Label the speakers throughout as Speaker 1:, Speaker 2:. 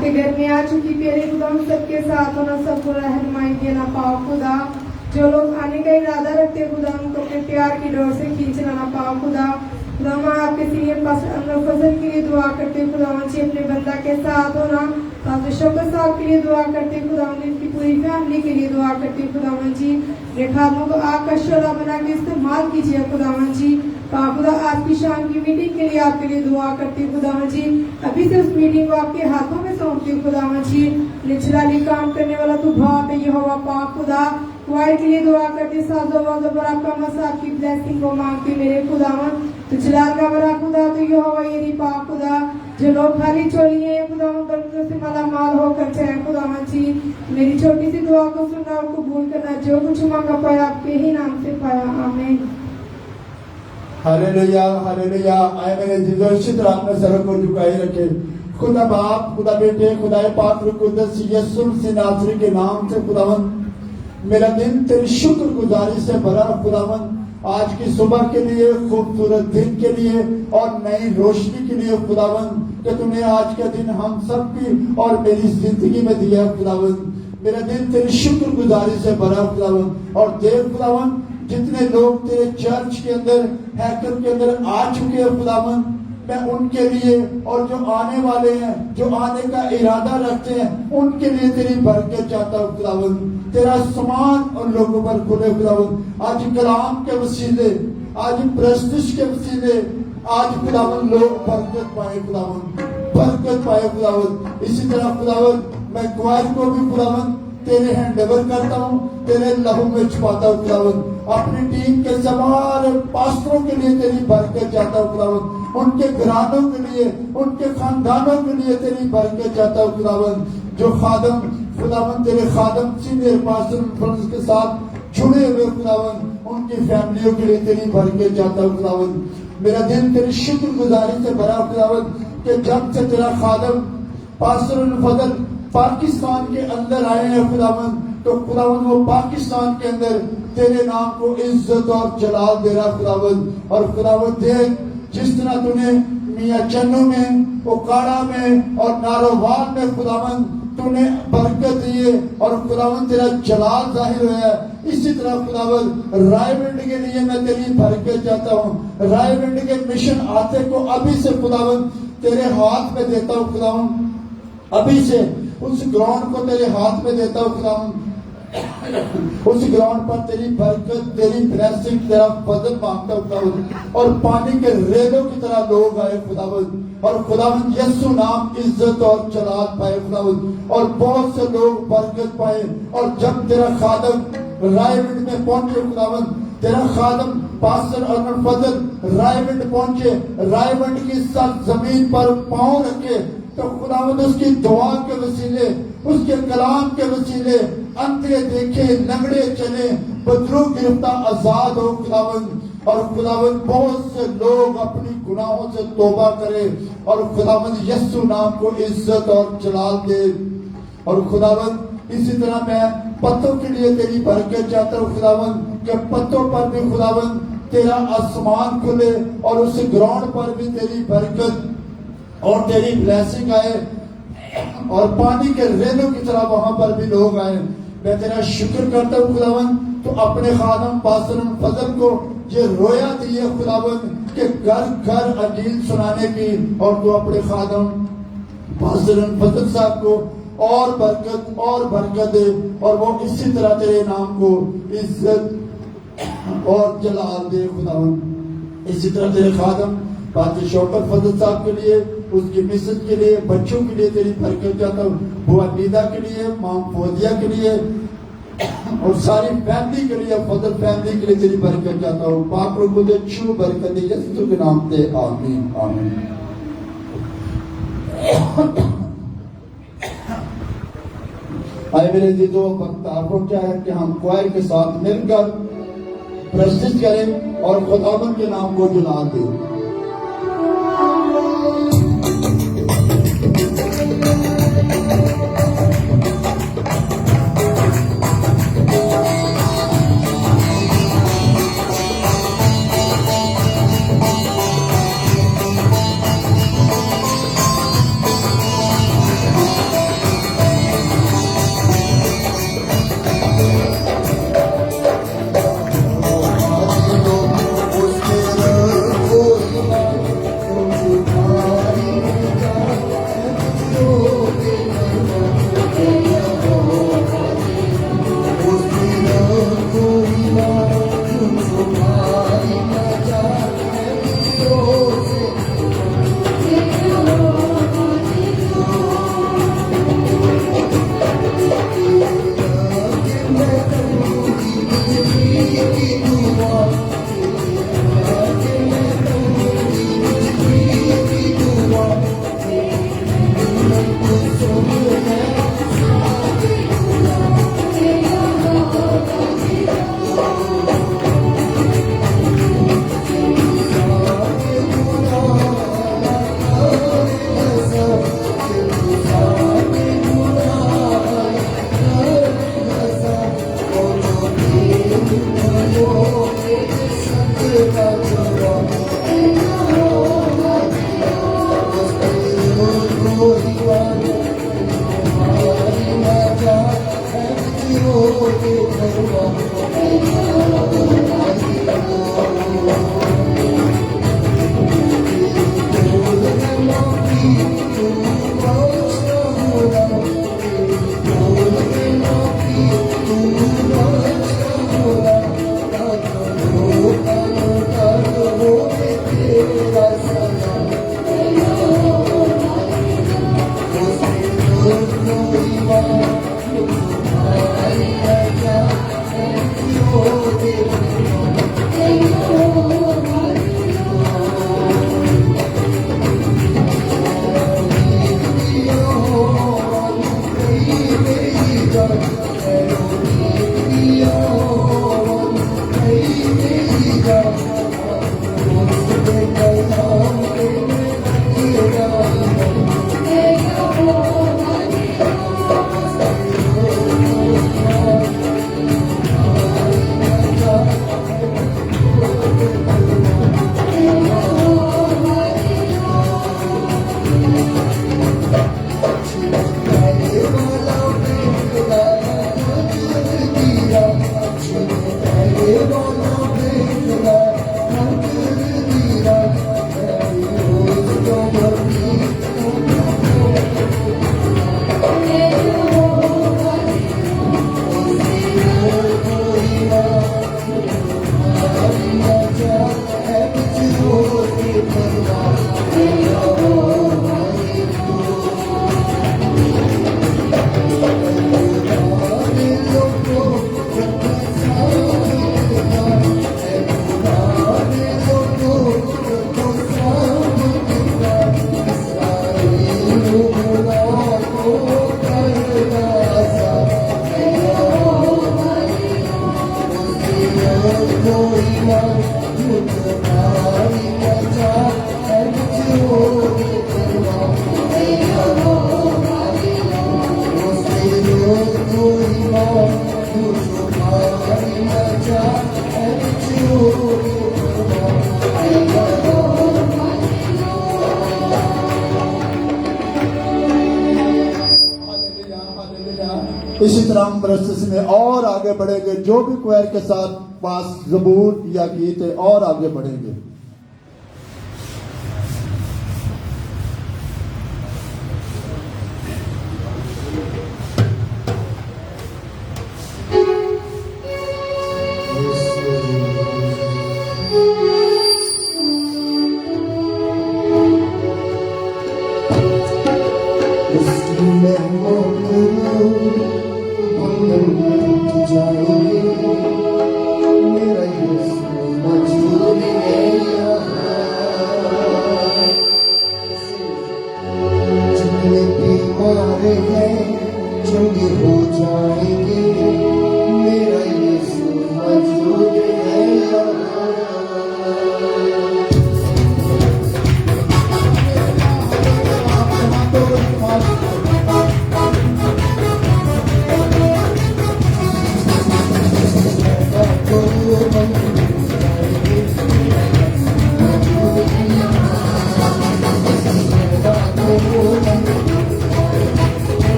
Speaker 1: आपके घर में आ चुकी प्यारे खुदा सबके साथ होना, सबको रहनुमाई देना पाओ खुदा। जो लोग आने का इरादा रखते खुदा उनको अपने प्यार की डोर से खींचना ना पाओ खुदा। खुदा आपके सीनियर पास्टर अनवर फजल के लिए दुआ करते खुदा जी, अपने बंदा के साथ होना। पास्टर शौकत साहब के लिए दुआ करते खुदा, इनकी पूरी फैमिली के लिए दुआ करते खुदा जी। रेखाओं को आग का शोला बना के इस्तेमाल कीजिए खुदा जी। खुदा आज की शाम की मीटिंग के लिए आपके लिए दुआ करती खुदा जी। अभी से उस मीटिंग को आपके हाथों में सौंपती खुदा जी। निचलाली काम करने वाला तू बहुत है यहोवा पाक खुदा। वाइट के लिए दुआ करती साजो वाजो पर आपका मसाब की ब्लेसिंग को मांगती मेरे खुदावन। तो जलाल का बड़ा खुदा तो यहोवा ये पाक खुदा। जो लोग खाली चोरी है खुदावन बरकतों से माला माल होकर चले खुदावन जी। मेरी छोटी सी दुआ को सुनना और कबूल करना, जो कुछ मांगा पाया आपके ही नाम से पाया, आमीन।
Speaker 2: Hallelujah hallelujah. आए मेरे जिंदगी तरह अपने सर को झुकाए रखे। खुदा बाप, खुदा बेटे, खुदा पाक कुदस यीशु मसीह नासरी के नाम से खुदावन, मेरा दिन तेरी शुक्रगुजारी से भरा खुदावन। आज की सुबह के लिए, खूबसूरत दिन के लिए और नई रोशनी के लिए खुदावन, कि तूने आज का दिन हम सब की और मेरी जिंदगी में दिया खुदावन। मेरा दिन तेरी शुक्रगुजारी से भरा खुदावन। और देव खुदावन, जितने लोग तेरे चर्च के अंदर, हैकल के अंदर आ चुके हैं खुदावन, मैं उनके लिए और जो आने वाले हैं, जो आने का इरादा रखते हैं, उनके लिए तेरी बरकत चाहता हूँ खुदावन। तेरा समान उन लोगों पर खुले खुदावन। आज कलाम के वसीले, आज प्रस्तुत के वसीले, आज खुदावन लोग बरकत पाए खुदावन, बरकत पाए खुदावन। इसी तरह खुदावन मैं ग्वार को भी खुदावन तेरे हैंड ओवर करता हूँ, तेरे लहू में छुपाता हूँ खुदावन। अपनी टीम के सारे पास्टरों के लिए तेरी बरकत चाहता हूँ खुदावन। उनके घरानों के लिए, उनके खानदानों के लिए तेरी बरकत चाहता हूँ खुदावन। जो खादम खुदावन, तेरे खादम सीनियर पास्टर के साथ जुड़े हुए खुदावन, उनकी फैमिलियों के लिए तेरी बरकत चाहता हूँ खुदावन। मेरा दिन तेरी शुक्रगुजारी से भरा खुदावन, कि जब से तेरा खादम पास्टर फजल पाकिस्तान के अंदर आए हैं खुदावन, तो खुदावन वो पाकिस्तान के अंदर तेरे नाम को इज्जत और जलाल दे रहा खुदावन। और खुदावन देख, जिस तरह तूने मियाँ चन्नू में, ओकाड़ा में और नारोवाल में खुदावन तूने बरकत दी है और खुदावन तेरा जलाल जाहिर हुआ है, इसी तरह खुदावन रायविंड के लिए मैं तेरी बरकत चाहता हूँ। रायविंड के मिशन आते को अभी से खुदावन तेरे हाथ में देता हूँ खुदावन। अभी से उस ग्राउंड को तेरे हाथ में देता हूँ खुदावन। उस ग्राउंड पर तेरी बरकत, तेरी ब्लेसिंग, तेरा फजल मांगता हूँ खुदावन। और पानी के रेलों की तरह लोग आए खुदावन, और खुदावन यीशु नाम इज्जत और जलाल पाए खुदावन, और बहुत से लोग बरकत पाए। और जब तेरा खादम रायविंड में पहुंचे खुदावन, तेरा खादम पास्टर अनवर फजल रायविंड पहुंचे, रायविंड की सब जमीन पर पांव रखे, तो खुदावन उसकी दुआ के वसीले, उसके कलाम के वसीले अंधे देखे, लंगड़े चले, बदरू गिरफ्तार आजाद हो खुदावन। और खुदावन बहुत से लोग अपनी गुनाहों से तौबा करे और खुदावन यीशु नाम को इज्जत और जलाल दे। और खुदावन इसी तरह मैं पत्तों के लिए तेरी बरकत चाहता हूँ खुदावन, कि पत्तों पर भी खुदावन तेरा आसमान खुले और उस ग्राउंड पर भी तेरी बरकत और तेरी ब्लेसिंग आए, और पानी के रेलों की तरह वहां पर भी लोग आए। मैं तेरा शुक्र करता हूँ खुदावन, तो अपने खादम पास्टर फजल को ये रोया दी है खुदावन, कि घर घर अंजील सुनाने की, और तू अपने खादम पास्टर फजल साहब को और बरकत दे, और वो इसी तरह तेरे नाम को इज्जत और जलाल दे खुदावन। इसी तरह तेरे खादम पास्टर शौकत फजल साहब के लिए, उसकी मिसेज के लिए, बच्चों के लिए तेरी बरकत चाहता हूँ, बुआ नीदा के लिए, मां फौजिया के लिए और सारी फैमिली के लिए, फजल फैमिली के लिए तेरी बरकत चाहता हूँ। पाक प्रभु दे छू बरकत दे यीशु के नाम से, आमीन आमीन। आए मेरे दीदो, वक्त आपको क्या है कि हम क्वायर के साथ मिलकर प्रस्तुत करें और खुदावन के नाम को जलाल दें। इसी तरह हम प्रोसेस में और आगे बढ़ेंगे, जो भी क्वायर के साथ पास ज़बूर या गीत है और आगे बढ़ेंगे।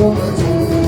Speaker 3: Oh,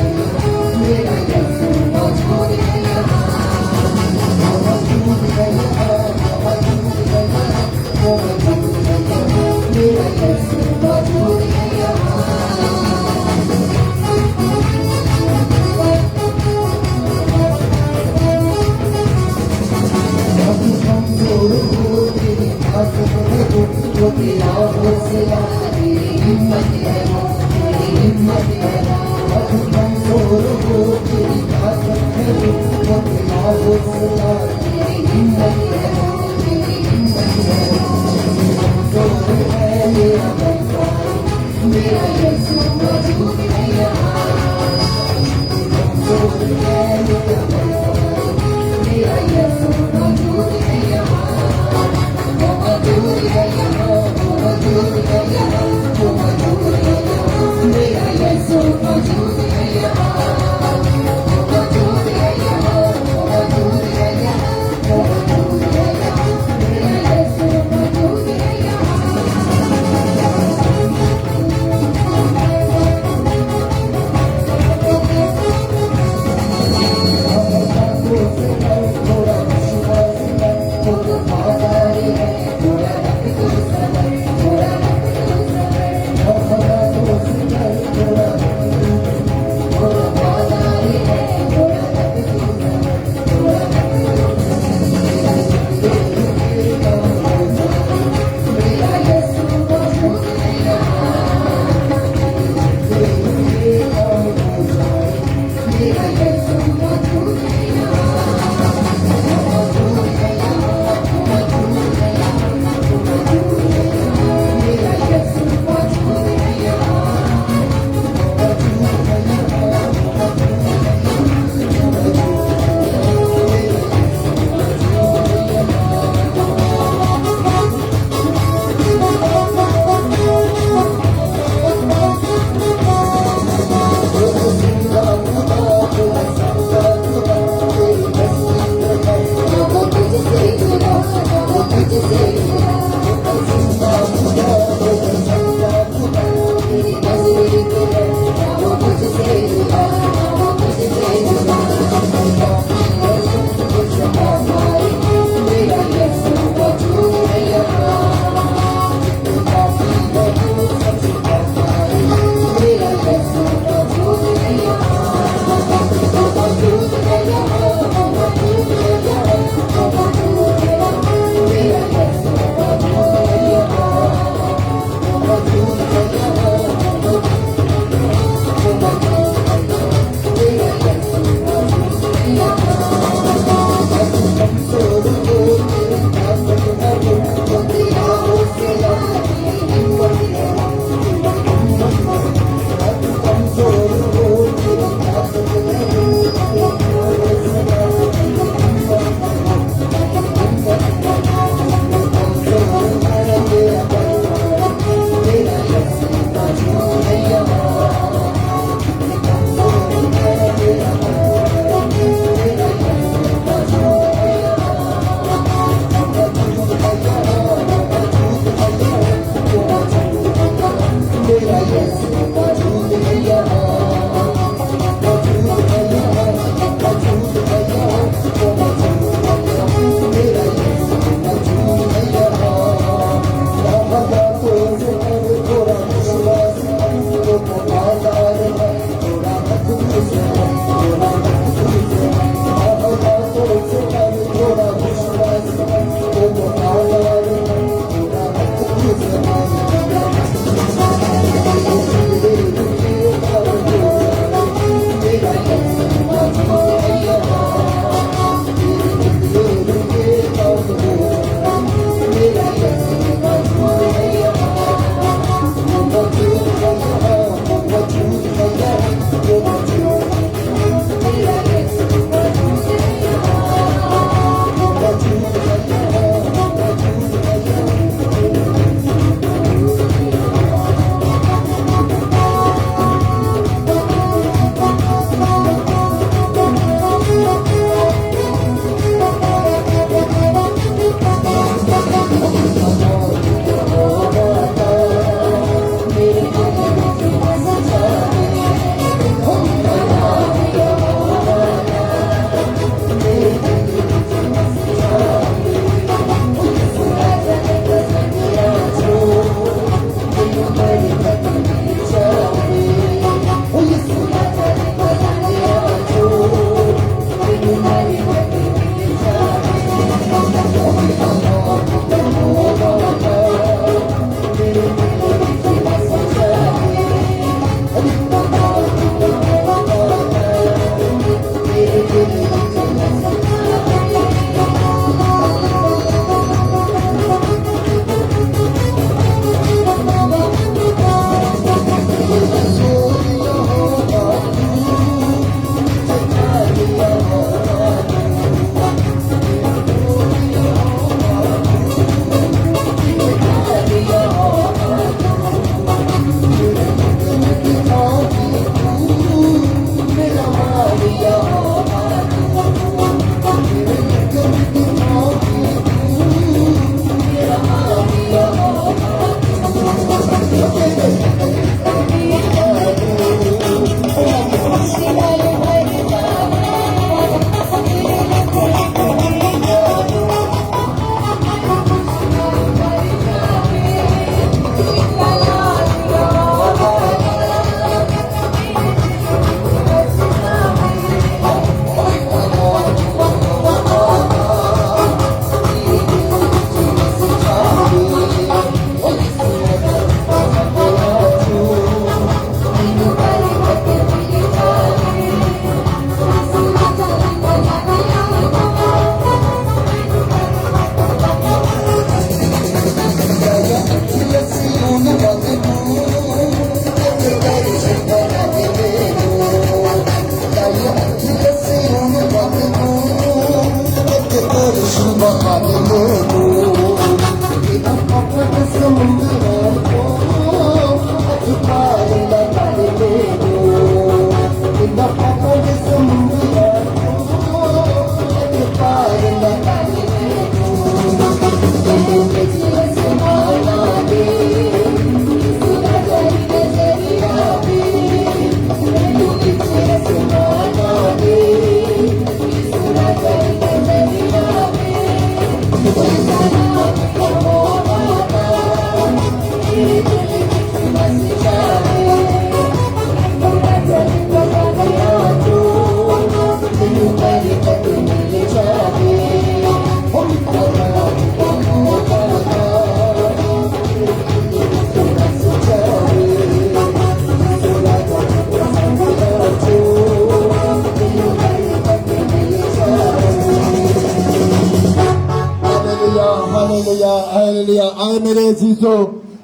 Speaker 2: hallelujah. आए मेरे अजीजों,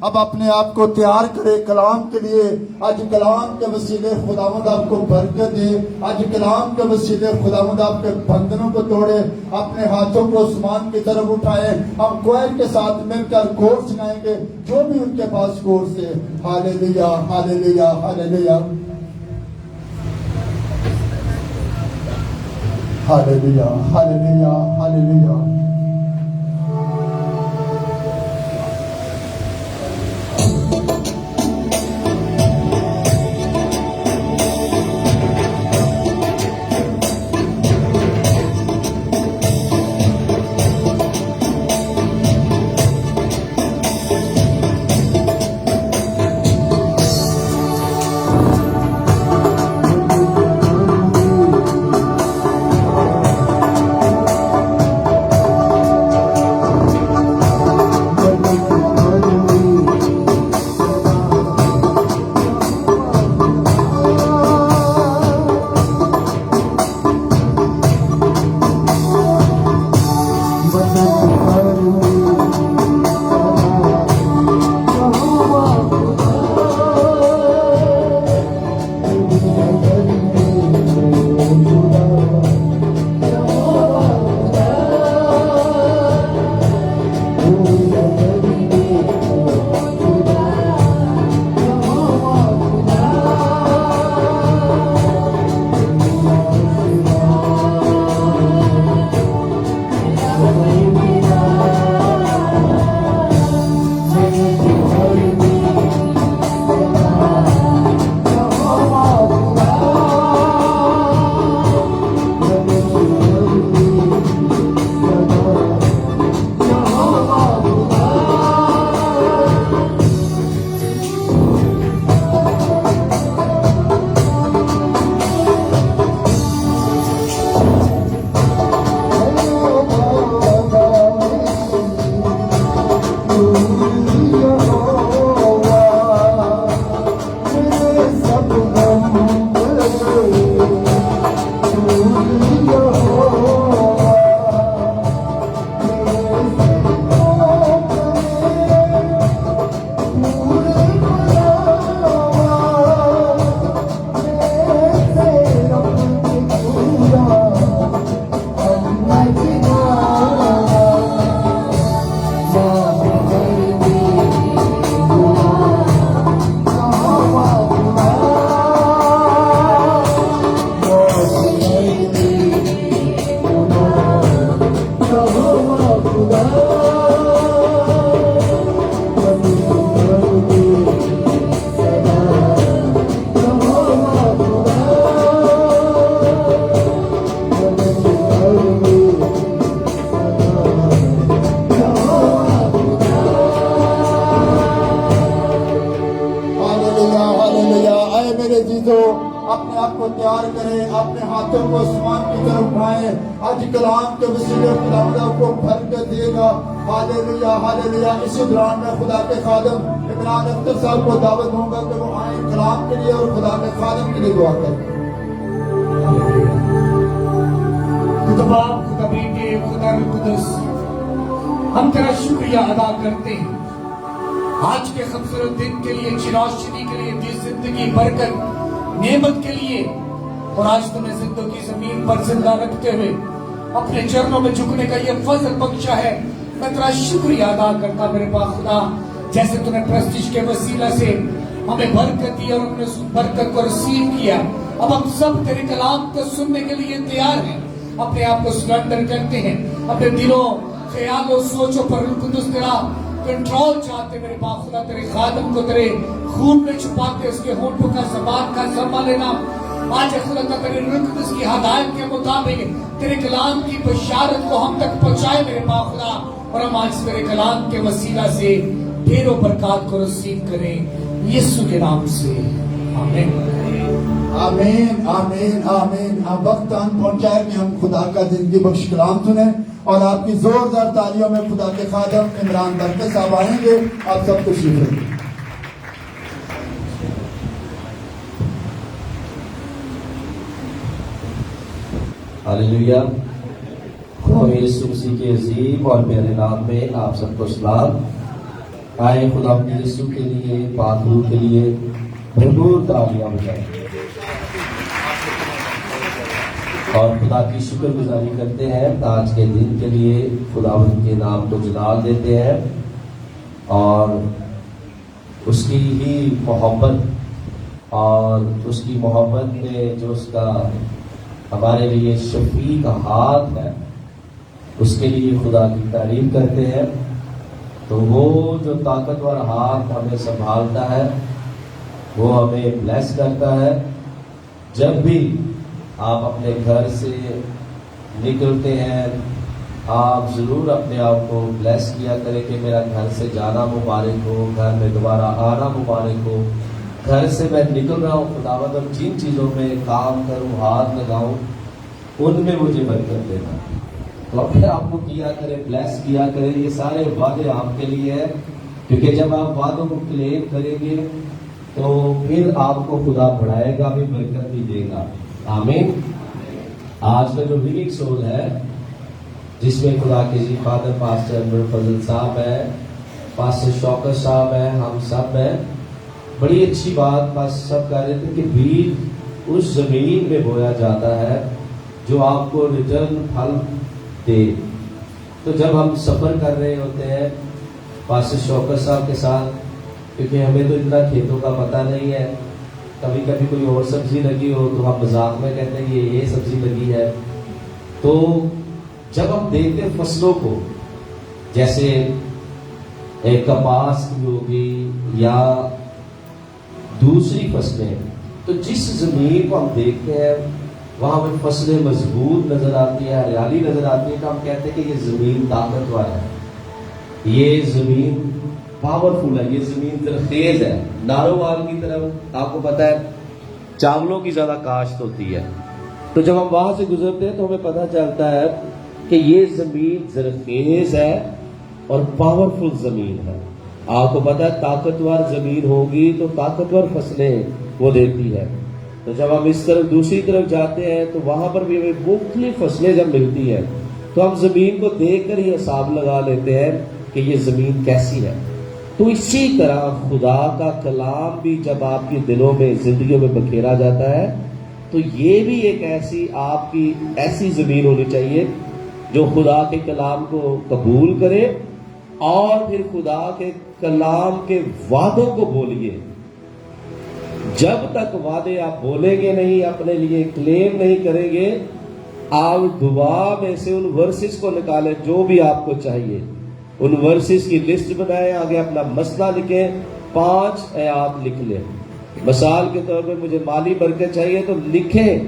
Speaker 2: अब अपने आप को तैयार करे कलाम के लिए। आज कलाम के वसीले खुदावंद आपको बरकत दे। आज कलाम के वसीले खुदावंद आपके बंधनों को तोड़े। अपने हाथों को आसमान की तरफ उठाए। हम कोयर के साथ मिलकर कोर्स गाएंगे, जो भी उनके पास कोर्स है। Hallelujah, hallelujah, hallelujah, hallelujah, hallelujah, hallelujah. अपने आप को तैयार करें, अपने हाथों को आसमान की तरफ उठाएं। आज कलाम के वसीले खुदावंद आपको बरकत देगा। Hallelujah, hallelujah. इसी दौरान मैं खुदा के खादम इमरान अख्तर साहब को दावत दूंगा कि वो आए कलाम के लिए और खुदा के खादम के लिए दुआ करें।
Speaker 3: खुदा बाप, खुदा बेटे, खुदा रूह कुदस, हम तेरा शुक्रिया अदा करते हैं आज के खूबसूरत दिन के लिए, चिरौशनी के लिए, दी जिंदगी, बरकत, नेमत के लिए। और आज तुम्हें जिंदगी जमीन पर जिंदा रखते हुए अपने चरणों में झुकने का ये फजल बख्शा है। मैं तेरा शुक्रिया अदा करता मेरे पास खुदा, जैसे तूने प्रेस्टीज के वसीला से हमें बरकत दी और हमने उस बरकत को रिसीव किया। अब हम सब तेरे कलाम को सुनने के लिए तैयार हैं। अपने आप को सरेंडर करते हैं, अपने दिलों, ख्यालों, सोचों पर रूह कुदस तेरा कंट्रोल चाहते मेरे बाप खुदा। तेरे खादम को तेरे खून में छुपाते, उसके होठों का ज़बान का संभाल लेना। आज खुदा का तेरे रूह कुदस की हदायत के मुताबिक तेरे कलाम की बशारत को हम तक पहुंचाए मेरे बाप खुदा। और हम आज तेरे कलाम के वसीला से ढेरों बरकत को रिसीव करें यीशु के नाम से, आमीन,
Speaker 2: आमीन, आमीन, आमीन। अब वक्त आन पहुंचा है कि हम खुदा का जिंदगी बख्श कलाम सुने और आपकी जोरदार तालियों में खुदा के खादम इमरान बरकत साहब आएंगे। आप सब तशरीफ रखिए।
Speaker 4: हालेलुया। खुदा प्रभु यीशु मसीह के अजीम और प्यारे नाम में आप सबको सलाम। आए खुदा यीशु के लिए, पाक रूह के लिए भरपूर तालियां बजाएं और खुदा की शुक्रगुजारी करते हैं। आज के दिन के लिए खुदावंद के नाम को जलाल देते हैं और उसकी ही मोहब्बत और उसकी मोहब्बत में जो उसका हमारे लिए शफी का हाथ है, उसके लिए खुदा की तारीफ करते हैं। तो वो जो ताकतवर हाथ हमें संभालता है, वो हमें ब्लेस करता है। जब भी आप अपने घर से निकलते हैं, आप ज़रूर अपने आप को ब्लेस किया करें कि मेरा घर से जाना मुबारक हो, घर में दोबारा आना मुबारक हो। घर से मैं निकल रहा हूँ खुदावंद, और जिन चीज़ों में काम करूँ, हाथ लगाऊँ, उनमें मुझे बरकत देना। तो अपने आप को किया करें, ब्लेस किया करें। ये सारे वादे आपके लिए है, क्योंकि जब आप वादों को क्लेम करेंगे तो फिर आपको खुदा बढ़ाएगा भी, बरकत भी देगा। आमीन। आज का जो विनिंग सोल है, जिसमें खुदा के जी फादर पास्टर अनवर फजल साहब है, पास्टर शौकत साहब है, हम सब हैं। बड़ी अच्छी बात पास्टर साहब कह रहे थे कि बीज उस जमीन में बोया जाता है जो आपको रिटर्न फल दे। तो जब हम सफ़र कर रहे होते हैं पास्टर शौकत साहब के साथ, क्योंकि हमें तो इतना खेतों का पता नहीं है, कभी कभी कोई और सब्जी लगी हो तो हम मजाक में कहते हैं कि ये सब्जी लगी है। तो जब हम देखते हैं फसलों को, जैसे एक कपास की होगी या दूसरी फसलें, तो जिस जमीन को हम देखते हैं वहां हमें फसलें मजबूत नजर आती है, हरियाली नजर आती है, तो हम कहते हैं कि ये जमीन ताकतवर है, ये जमीन पावरफुल है, ये जमीन तेज है। नारोवाल की तरफ आपको पता है चावलों की ज्यादा काश्त होती है, तो जब हम वहां से गुजरते हैं तो हमें पता चलता है कि ये जमीन जरखेज है और पावरफुल जमीन है। आपको पता है ताकतवर जमीन होगी तो ताकतवर फसलें वो देती है। तो जब हम इस तरफ दूसरी तरफ जाते हैं तो वहां पर भी हमें मुख्तलिफ फसलें जब मिलती है, तो हम जमीन को देखकर ही हिसाब लगा लेते हैं कि ये जमीन कैसी है। तो इसी तरह खुदा का कलाम भी जब आपके दिलों में, जिंदगियों में बखेरा जाता है, तो ये भी एक ऐसी आपकी ऐसी जमीन होनी चाहिए जो खुदा के कलाम को कबूल करे और फिर खुदा के कलाम के वादों को बोलिए। जब तक वादे आप बोलेंगे नहीं, अपने लिए क्लेम नहीं करेंगे, आप दुआ में से उन वर्सेस को निकालें जो भी आपको चाहिए, उन वर्सेस की लिस्ट बनाएं, आगे अपना मसला लिखें, 5 आयत लिख लें। मिसाल के तौर पे मुझे माली बरकत चाहिए तो लिखें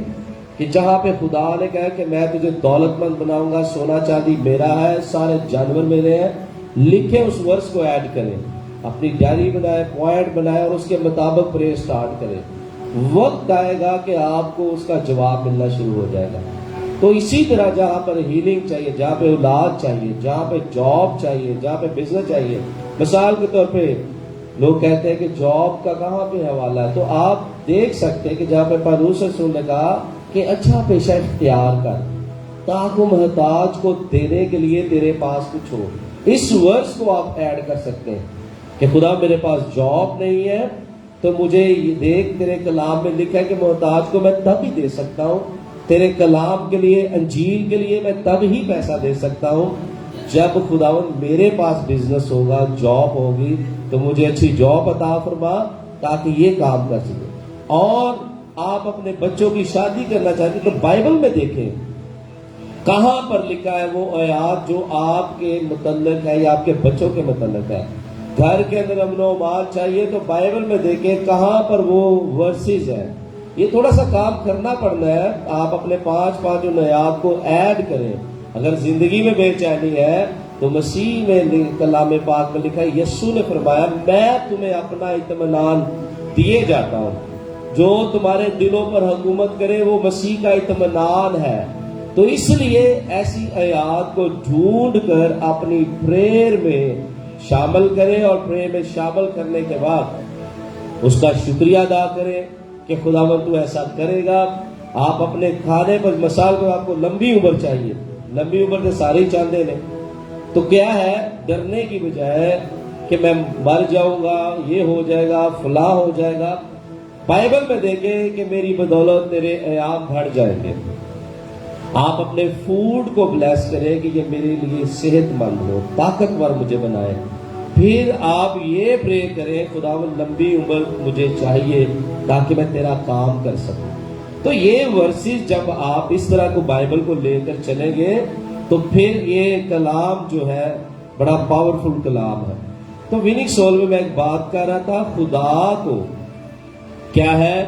Speaker 4: कि जहां पे खुदा ने कहा कि मैं तुझे दौलतमंद बनाऊंगा, सोना चांदी मेरा है, सारे जानवर मेरे हैं, लिखें, उस वर्ष को ऐड करें, अपनी डायरी बनाए, पॉइंट बनाए और उसके मुताबिक प्रे स्टार्ट करें। वक्त आएगा कि आपको उसका जवाब मिलना शुरू हो जाएगा। तो इसी तरह जहां पर हीलिंग चाहिए, जहां पे औलाद चाहिए, जहां पे जॉब चाहिए, जहां पे बिजनेस चाहिए, मिसाल के तौर पे लोग कहते हैं कि जॉब का कहाँ पे हवाला है, तो आप देख सकते हैं कि जहां पे परमेश्वर रसूल ने कहा कि अच्छा पेशा इख्तियार कर ताकि मोहताज को देने के लिए तेरे पास कुछ हो। इस वर्ष को आप ऐड कर सकते हैं कि खुदा मेरे पास जॉब नहीं है तो मुझे ये देख, तेरे कलाम में लिखा है कि मोहताज को मैं तब ही दे सकता हूँ, तेरे कलाम के लिए, अंजील के लिए मैं तब ही पैसा दे सकता हूँ जब खुदावन मेरे पास बिजनेस होगा, जॉब होगी, तो मुझे अच्छी जॉब अता फरमा ताकि ये काम कर सके। और आप अपने बच्चों की शादी करना चाहते तो बाइबल में देखें कहां पर लिखा है वो आयात जो आपके मुतल्लिक है या आपके बच्चों के मुतल्लिक है। घर के अंदर अमनो माल चाहिए तो बाइबल में देखें कहां पर वो वर्सेस है। ये थोड़ा सा काम करना पड़ना है, आप अपने 5 उन आयात को ऐड करें। अगर जिंदगी में बेचैनी है तो मसीह में कलाम पाक में लिखा है, यीशु ने फरमाया मैं तुम्हें अपना इत्मीनान दिए जाता हूं, जो तुम्हारे दिलों पर हुकूमत करे वो मसीह का इत्मीनान है। तो इसलिए ऐसी आयात को ढूंढ कर अपनी प्रेयर में शामिल करें और प्रेयर में शामिल करने के बाद उसका शुक्रिया अदा करें कि खुदावंद तू ऐसा करेगा। आप अपने खाने पर, मिसाल को आपको लंबी उम्र चाहिए, लंबी उम्र तो सारे ही चाहते ने, तो क्या है डरने की बजाय कि मैं मर जाऊंगा, ये हो जाएगा, फला हो जाएगा, बाइबल में देखें कि मेरी बदौलत तेरे अयाम बढ़ जाएंगे। आप अपने फूड को ब्लेस करें कि ये मेरे लिए सेहतमंद हो, ताकतवर मुझे बनाए। फिर आप ये प्रे करें, खुदावंद लंबी उम्र मुझे चाहिए ताकि मैं तेरा काम कर सकूं। तो ये वर्सेस जब आप इस तरह को बाइबल को लेकर चलेंगे तो फिर ये कलाम जो है बड़ा पावरफुल कलाम है। तो विनिंग सोल में मैं एक बात कर रहा था, खुदा को क्या है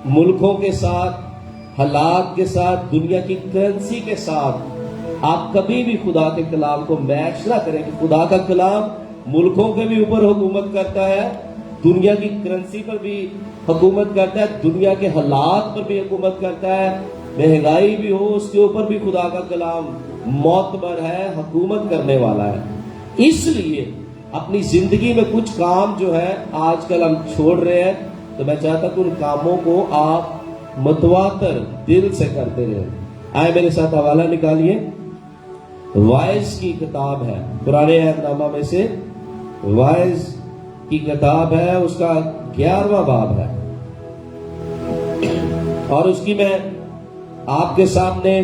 Speaker 4: मुल्कों के साथ, हालात के साथ, दुनिया की करेंसी के साथ आप कभी भी खुदा के कलाम को मैच ना करें कि खुदा का कलाम मुल्कों के भी ऊपर हुकूमत करता है, दुनिया की करेंसी पर भी हुकूमत करता है, दुनिया के हालात पर भी हुकूमत करता है, महंगाई भी हो उसके ऊपर भी खुदा का कलाम मोतबर है, हुकूमत करने वाला है। इसलिए अपनी जिंदगी में कुछ काम जो है आजकल हम छोड़ रहे हैं, तो मैं चाहता कि उन कामों को आप मतवातर दिल से करते रहे। आए मेरे साथ हवाला निकालिए, वाइज की किताब है, पुराने अहदनामा में से वाइज की किताब है, उसका 11वां बाब है और उसकी मैं आपके सामने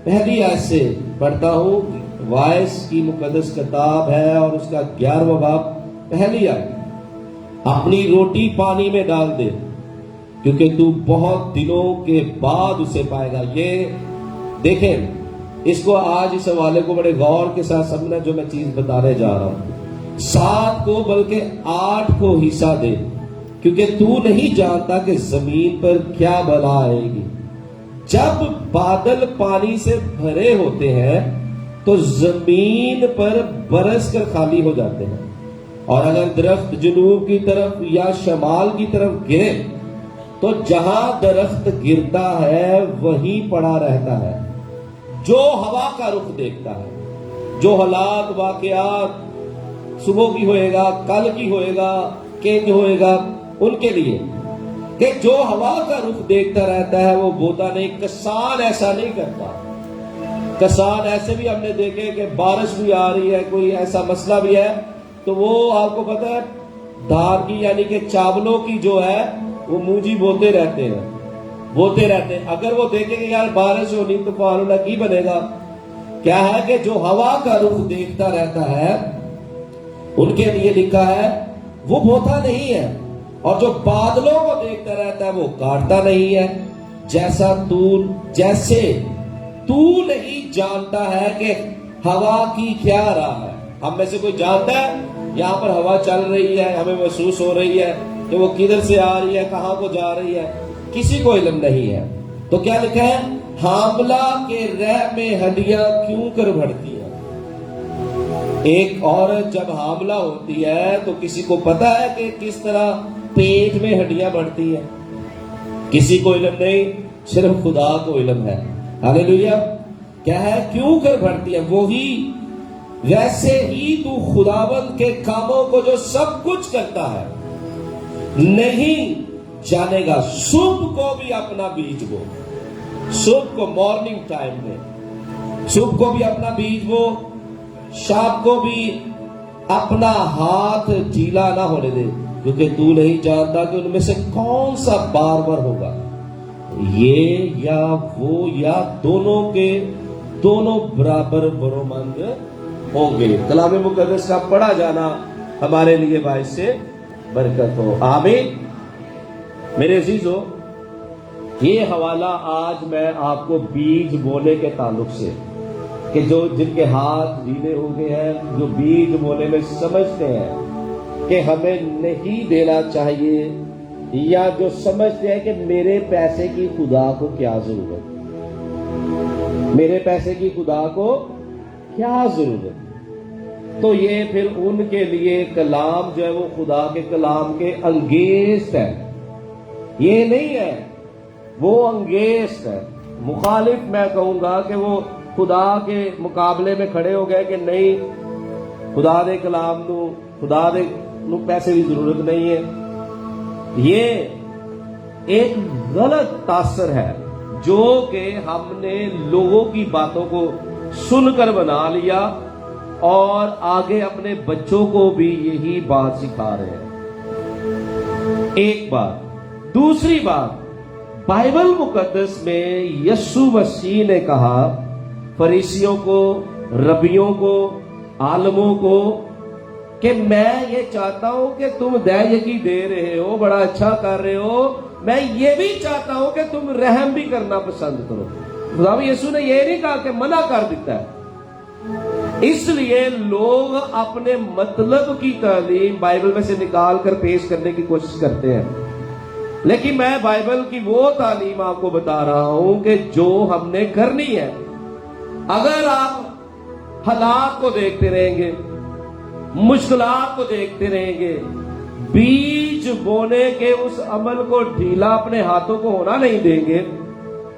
Speaker 4: पहली आयत से पढ़ता हूं। वाइज की मुकद्दस किताब है और उसका 11वां बाब पहली आयत, अपनी रोटी पानी में डाल दे क्योंकि तू बहुत दिनों के बाद उसे पाएगा। ये देखें, इसको आज इस हवाले को बड़े गौर के साथ समझना जो मैं चीज बताने जा रहा हूं। 7 को बल्कि 8 को हिस्सा दे क्योंकि तू नहीं जानता कि जमीन पर क्या बला आएगी। जब बादल पानी से भरे होते हैं तो जमीन पर बरस कर खाली हो जाते हैं, और अगर दरख्त जनूब की तरफ या शमाल की तरफ गिरे तो जहां दरख्त गिरता है वहीं पड़ा रहता है। जो हवा का रुख देखता है, जो हालात वाकयात सुबह की होएगा, कल की होएगा, केंज होएगा, उनके लिए कि जो हवा का रुख देखता रहता है वो बोता नहीं। किसान ऐसा नहीं करता। किसान ऐसे भी हमने देखे कि बारिश भी आ रही है, कोई ऐसा मसला भी है, तो वो आपको पता है धान की यानी कि चावलों की जो है वो मूंजी बोते रहते हैं। अगर वो देखें कि यार बारिश होनी तो फालूला की बनेगा। क्या है कि जो हवा का रुख देखता रहता है उनके लिए लिखा है वो बोता नहीं है, और जो बादलों को देखता रहता है वो काटता नहीं है। जैसे तू नहीं जानता है कि हवा की क्या राह है। हम में से कोई जानता है यहाँ पर हवा चल रही है, हमें महसूस हो रही है कि वो किधर से आ रही है, कहां को जा रही है, किसी को इल्म नहीं है। तो क्या लिखा है, हामला के रह में हड्डियां क्यों कर बढ़ती है। एक औरत जब हामला होती है तो किसी को पता है कि किस तरह पेट में हड्डियां बढ़ती है? किसी को इल्म नहीं, सिर्फ खुदा को इल्म है। हालेलुया। क्या है, क्यों कर बढ़ती है? वही वैसे ही तू खुदावंद के कामों को जो सब कुछ करता है नहीं जानेगा। सुबह को भी अपना बीज बो, सुबह को मॉर्निंग टाइम में सुबह को भी अपना बीज बो, शाम को भी अपना हाथ ढीला ना होने दे, क्योंकि तू नहीं जानता कि उनमें से कौन सा बार बार होगा, ये या वो या दोनों के दोनों बराबर बरोमंद होंगे। कलाम मुकद्दस का पढ़ा जाना हमारे लिए बाइस से बरकत हो। आमीन। मेरे अजीजों, ये हवाला आज मैं आपको बीज बोने के ताल्लुक से, कि जो जिनके हाथ ढीले हो गए हैं, जो बीज बोने में समझते हैं कि हमें नहीं देना चाहिए, या जो समझते हैं कि मेरे पैसे की खुदा को क्या जरूरत, मेरे पैसे की खुदा को क्या जरूरत, तो ये फिर उनके लिए कलाम जो है वो खुदा के कलाम के अंगेस्ट है। ये नहीं है, वो अंगेस्ट है। मुखालिफ मैं कहूंगा कि वो खुदा के मुकाबले में खड़े हो गए कि नहीं, खुदा दे कलाम नू, खुदा दे नू पैसे की जरूरत नहीं है। ये एक गलत तासर है, जो कि हमने लोगों की बातों को सुनकर बना लिया और आगे अपने बच्चों को भी यही बात सिखा रहे हैं। एक बात। दूसरी बात, बाइबल मुकद्दस में यीशु मसीह ने कहा फरीसियों को, रबियों को, आलमों को कि मैं ये चाहता हूं कि तुम दैयकी दे रहे हो, बड़ा अच्छा कर रहे हो, मैं ये भी चाहता हूं कि तुम रहम भी करना पसंद करो। खुदा यीशु ने ये नहीं कहा कि मना कर देता है। इसलिए लोग अपने मतलब की तालीम बाइबल में से निकाल कर पेश करने की कोशिश करते हैं, लेकिन मैं बाइबल की वो तालीम आपको बता रहा हूं कि जो हमने करनी है। अगर आप हालात को देखते रहेंगे, मुश्किलात को देखते रहेंगे, बीज बोने के उस अमल को ढीला अपने हाथों को होना नहीं देंगे,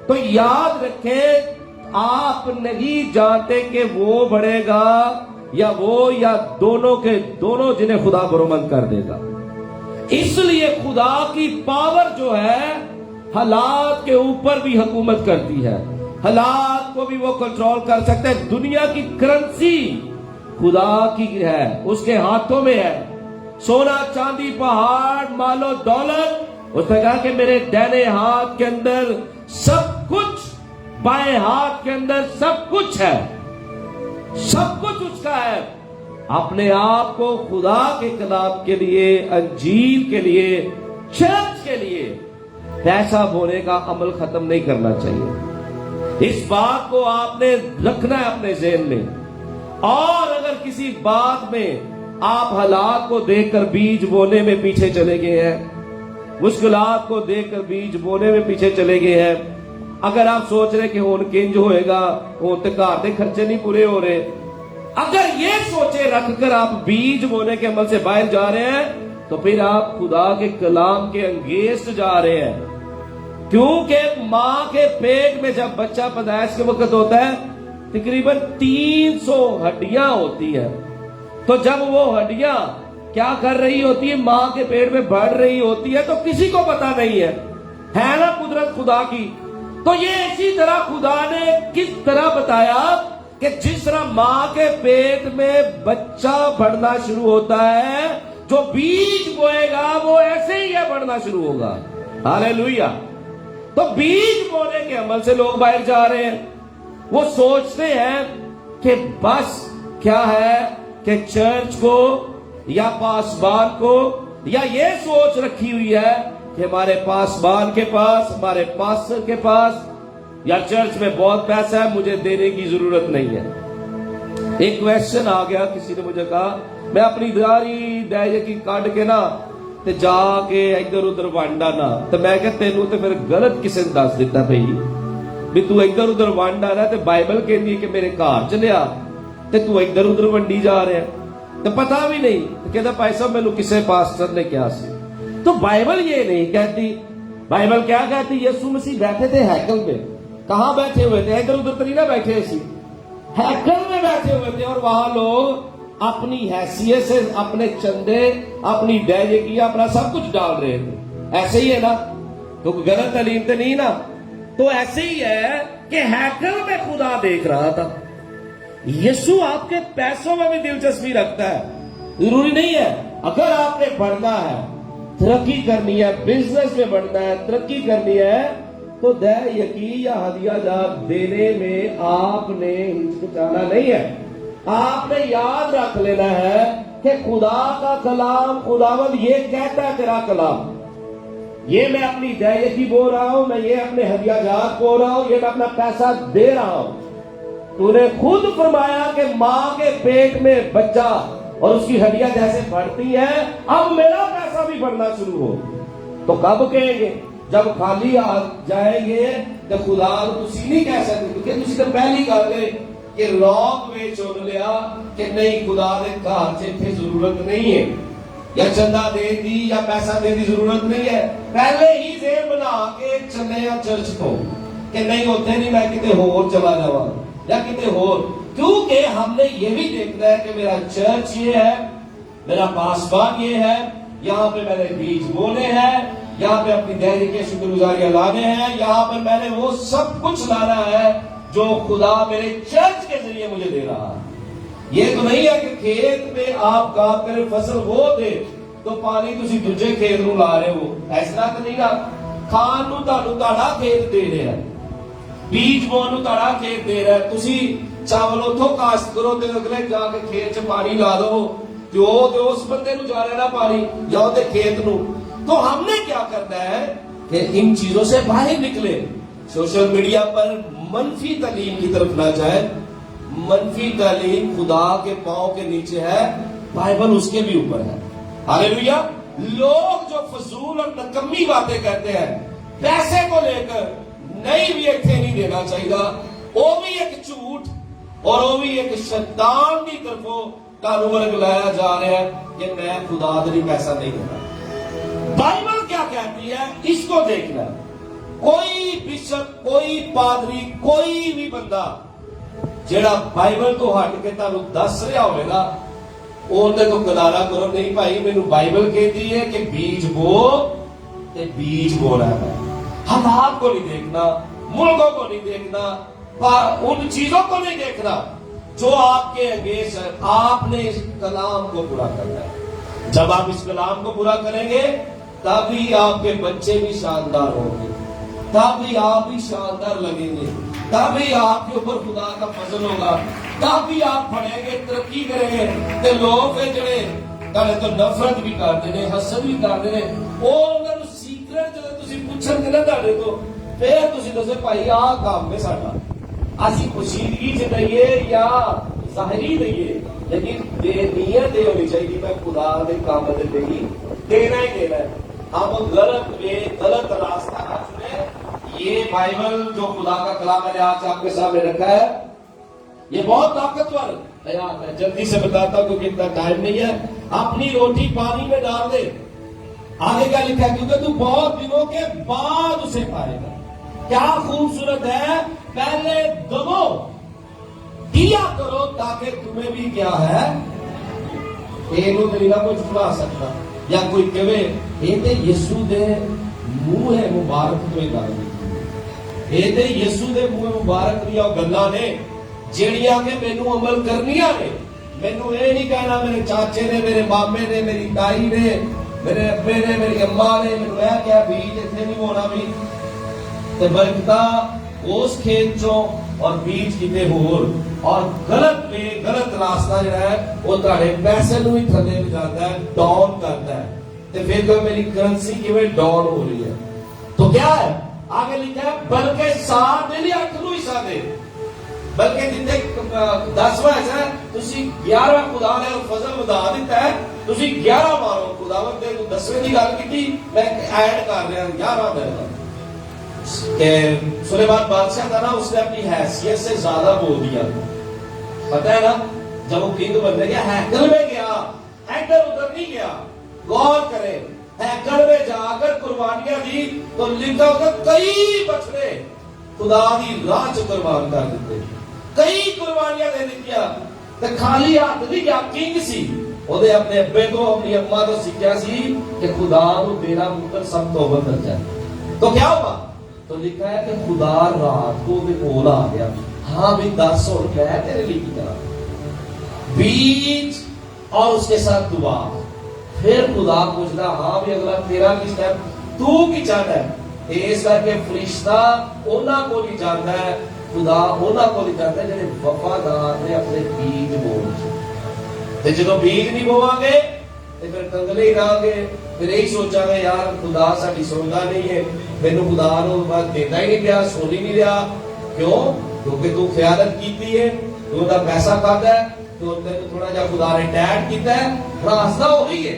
Speaker 4: तो याद रखें आप नहीं जानते कि वो बढ़ेगा या वो या दोनों के दोनों जिन्हें खुदा बरोमंद कर देगा। इसलिए खुदा की पावर जो है हालात के ऊपर भी हुकूमत करती है, हालात को भी वो कंट्रोल कर सकते हैं। दुनिया की करेंसी खुदा की है, उसके हाथों में है। सोना चांदी पहाड़ मालो दौलत, उसने कहा कि मेरे दाहिने हाथ के अंदर सब कुछ, बाएं हाथ के अंदर सब कुछ है, सब कुछ उसका है। अपने आप को खुदा के कलाम के लिए, अंजील के लिए, चर्च के लिए पैसा बोने का अमल खत्म नहीं करना चाहिए। इस बात को आपने रखना है अपने ज़हन में। और अगर किसी बात में आप हालात को देखकर बीज बोने में पीछे चले गए हैं, मुश्किलात को देखकर बीज बोने में पीछे चले गए हैं, अगर आप सोच रहे कि हुण किंज होएगा, हुण ते घर दे खर्चे नहीं पूरे हो रहे, अगर ये सोचे रखकर आप बीज बोने के अमल से बाहर जा रहे हैं, तो फिर आप खुदा के कलाम के अंगेस्ट जा रहे हैं। क्योंकि मां के पेट में जब बच्चा पैदाइश के वक्त होता है, तकरीबन 300 हड्डियां होती हैं। तो जब वो हड्डियां क्या कर रही होती है, मां के पेट में बढ़ रही होती है, तो किसी को पता नहीं है ना कुदरत खुदा की। तो ये इसी तरह खुदा ने किस तरह बताया कि जिस तरह मां के पेट में बच्चा बढ़ना शुरू होता है, जो बीज बोएगा वो ऐसे ही है बढ़ना शुरू होगा। हालेलुया। तो बीज बोने के अमल से लोग बाहर जा रहे हैं। वो सोचते हैं कि बस क्या है कि चर्च को या पासबान को, या ये सोच रखी हुई है कि हमारे पासबान के पास, हमारे पास्टर के पास या चर्च में बहुत पैसा है, मुझे देने की जरूरत नहीं है। एक क्वेश्चन आ गया, किसी ने मुझे कहा मैं अपनी दारी दैयकी काट के ना ते जाके इधर उधर वांडा ना, तो मैं क्या तेनू तो फिर गलत किसी ने दस दिता भाई भी तू इधर उधर वांडा ना, ते बाइबल कहती है कि मेरे घर च लिया ते तू इधर उधर वंडी जा रहा है, तो पता भी नहीं। तो कहता भाई साहब मैनू किसी पास्टर ने क्या सी। तो बाइबल ये नहीं कहती। बाइबल क्या कहती? यीशु मसीह बैठे थे हैकल में। कहां बैठे हुए थे? इधर उधर तो नहीं ना बैठे, सी हैकल में बैठे हुए थे, और वहां लोग अपनी हैसियत से अपने चंदे, अपनी दैयकी, अपना सब कुछ डाल रहे थे। ऐसे ही है ना, तो गलत तालीम तो नहीं ना। तो ऐसे ही है कि हैकल में खुदा देख रहा था। यीशु आपके पैसों में भी दिलचस्पी रखता है। जरूरी नहीं है, अगर आपने बढ़ना है, तरक्की करनी है, बिजनेस में बढ़ना है, तरक्की करनी है, तो दैयकी या हदियाजात देने में आपने हिचकिचाना नहीं है। आपने याद रख लेना है कि खुदा का कलाम, खुदावंद ये कहता है तेरा कलाम, ये मैं अपनी दैयकी बोल रहा हूं, मैं ये अपने हदियाजात बोल रहा हूं, ये मैं अपना पैसा दे रहा हूं। तूने खुद फरमाया कि मां के पेट में बच्चा और उसकी हड्डियां जैसे बढ़ती हैं, अब मेरा पैसा भी बढ़ना शुरू हो। तो कब कहेंगे? जब खाली आ जाएंगे तो खुदा तुसी नहीं कह सकते, क्योंकि तुसी तो पहली गल कि रॉन्ग वे चुन लिया कि नहीं खुदा दे घर च इत्थे जरूरत नहीं है, या चंदा दे दी या पैसा दे दी जरूरत नहीं है। पहले ही जेब बना के चले या चर्च को कि नहीं होते नहीं, मैं किते होर चला जावा या किते होर। क्योंकि हमने ये भी देखना है कि मेरा चर्च ये है, मेरा पासबान ये है, यहाँ पे मैंने बीज बोने हैं, یہاں پہ اپنی دہلی کے شکر گزاریاں لانے ہیں. یہاں پر میں نے وہ سب کچھ لانا ہے جو خدا میرے چرچ کے ذریعے مجھے دے رہا ہے. یہ تو نہیں ہے کہ کھیت میں آپ کام کرے فصل وہ دے تو پانی تسی دوجے کھیت نو لا رہے ہو. اس طرح تو نہیں نا. کھان نو تانوں تہاڈا کھیت دے رہا ہے, بیج بون نو تہاڈا کھیت دے رہا ہے. تسی چاول اتھوں کاشت کرو تے اگلے جا کے کھیت چ پانی لا دو جو اس بندے نو جا رہا نا پانی یا تے کھیت نو. تو ہم نے کیا کرنا ہے کہ ان چیزوں سے باہر نکلے. سوشل میڈیا پر منفی تعلیم کی طرف نہ جائے. منفی تعلیم خدا کے پاؤں کے نیچے ہے, بائبل اس کے بھی اوپر ہے. ہاللیلویا. لوگ جو فضول اور نکمی باتیں کرتے ہیں پیسے کو لے کر, نہیں بھی ایتھے نہیں دینا چاہیے, وہ بھی ایک جھوٹ اور وہ بھی ایک شیطان کی طرفوں تعلق لایا جا رہا ہے کہ میں خدا دری پیسہ نہیں دینا. بائبل کیا کہتی ہے اس کو دیکھنا. کوئی بشپ, کوئی پادری, کوئی بھی بندہ جیڑا بائبل تو ہٹ کے تعلق دس رہا ہوئے گا اندر تو گلارا کرو نہیں بھائی مینو بائبل کہتی ہے کہ بیج بو تے بیج بونا ہے. حالات کو نہیں دیکھنا, ملکوں کو نہیں دیکھنا, ان چیزوں کو نہیں دیکھنا جو آپ کے اگینسٹ ہے. آپ نے اس کلام کو پورا کرنا ہے. جب آپ اس کلام کو پورا کریں گے تبھی آپ کے بچے بھی شاندار ہوں گے, تبھی آپ بھی شاندار لگیں گے, تبھی آپ کے اوپر خدا کا فضل ہوگا, تبھی آپ پڑھیں گے, ترقی کریں گے. تے لوگ جڑے کہے تو نفرت بھی کرتے ہیں, حسد بھی کرتے ہیں, وہ انہاں نوں سیکرٹ جے تسی پوچھن گے نا تہاڈے تو پھر تسی دسو بھائی آہ کام ہے ساڈا, اسی خوشیدگی چ دئیے یا ظاہری دئیے, لیکن بے نیت یہ ہونی چاہیے میں خدا دے کام دے نہیں دینا ہی دینا ہے. ہم غلط راستہ نہ چنے. یہ بائبل جو خدا کا کلام میں نے آج آپ کے سامنے رکھا ہے یہ بہت طاقتور بیان ہے. جلدی سے بتاتا ہوں کیونکہ اتنا ٹائم نہیں ہے. اپنی روٹی پانی میں ڈال دے. آگے کیا لکھا ہے کیونکہ تو بہت دنوں کے بعد اسے پائے گا. کیا خوبصورت ہے. پہلے دبو دیا کرو تاکہ تمہیں بھی کیا ہے اینو تے نہ کوئی چھپا سکتا یا کوئی کہے اے تے یسوع دے منہ ہے مبارک تو گل نہیں. اے تے یسوع دے منہ مبارک دیا گلاں نے جیڑیاں کہ مینوں عمل کرنیاں نے. مینوں اے نہیں کہنا میرے چاچے نے, میرے مامے نے, میری تائی نے, میرے ابے نے, میری اماں نے مینوں اے کہا بیج اتنے نہیں ہونا بھی تے برکتاں اس کھیت چوں اور بیج کتے ہور اور غلط راستہ جو ہے وہ تہاڈے پیسے نوں ہی تھلے لے جاتا ہے, ڈاؤن کرتا ہے. تے پھر کہ میری کرنسی کیویں ڈاؤن ہو رہی ہے. تو کیا ہے آگے لکھا ہے بلکہ 7 دے 8 نوں حصہ دے. بلکہ جتنے 10واں حصہ ہے تسی 11 خدا نے فضل ودا دیتا ہے تسی 11 مارو. خداوند نے 10ویں دی گل کیتی میں ایڈ کر رہا 11 دے کہ سلیمان بادشاہ تھا نا اس نے اپنی حیثیت سے زیادہ بول دیا. پتہ ہے نا جب وہ کنگ بننے گیا ہیکل میں گیا, ہیکل ادھر نہیں گیا. غور کرے ہیکل میں جا کر قربانیاں دی تو لکھا ہوگا کئی بچڑے خدا دی راہ چ قربان کر دیتے, کئی قربانیاں دے دتیاں. تے خالی ہاتھ نہیں گیا, کنگ سی وہ اپنے ابے تو اپنی اماں تو سیکھیا سی کہ خدا نو تیرا پتر سب تو اوپر کر جائے. تو کیا ہوا تو لکھا ہے کہ خدا رات کو بھی کول آ گیا. ہاں بھی 10 اور میں تیرے لیے کی کرا بیج اور اس کے ساتھ دعا. پھر خدا پوچھتا ہاں بھی اگلا تیرا کی سٹیپ تو کی چاہتا ہے. اس کر کے فرشتہ انہاں کو نہیں جانتا ہے, خدا انہاں کو نہیں جانتا ہے جڑے وفادار نے اپنے بیج بول. تے جدوں بیج نہیں بواں گے تے پھر کنگلے ہی رہاں گے, پھر یہی سوچا گے یار خدا ساڈی سندا نہیں ہے, مینوں خدا نو بات دیتا ہی نہیں پیا, سن ہی نہیں رہا. کیوں؟ کیونکہ تو خیانت کیتی ہے, تو انہاں پیسہ کھادا ہے, تو تینوں تھوڑا جہا خدا نے ٹیٹ کیتا ہے, راستہ وہی ہے.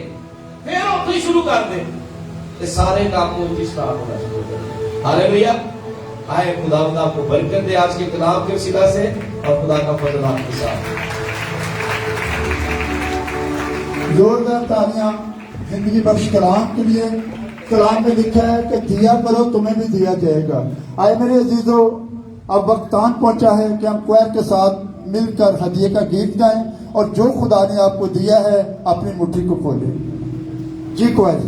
Speaker 4: پھر اوتھے شروع کر دے تے سارے کام اوتھے سٹارٹ ہونا شروع کر دے. ہاللیلویا. آئے خداوند آپ کو برکت دے آج کے کلام کے وسیلہ سے اور خدا کا فضل آپ کے ساتھ.
Speaker 2: زوردار تالیاں زندگی بخش کلام کے لیے. کلام میں لکھا ہے کہ دیا کرو تمہیں بھی دیا جائے گا. آئے میرے عزیزو اب وقت آن پہنچا ہے کہ ہم کوئر کے ساتھ مل کر ہدیے کا گیت گائیں اور جو خدا نے آپ کو دیا ہے اپنی مٹھی کو کھولیں. جی کوئر.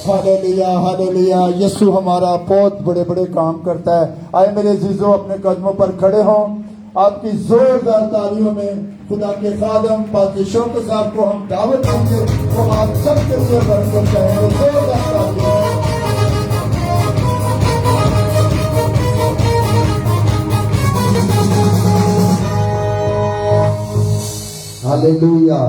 Speaker 2: Hallelujah hallelujah. यीशु हमारा बहुत बड़े बड़े काम करता है। आए मेरे अजीजों, अपने कदमों पर खड़े हों। आपकी जोरदार तालियों में खुदा के खादम पास्टर शौकत साहब को हम दावत देंगे। वो आप सबके सिर बरकत चाहेंगे। जोरदार तालियां।
Speaker 5: हालेलुया।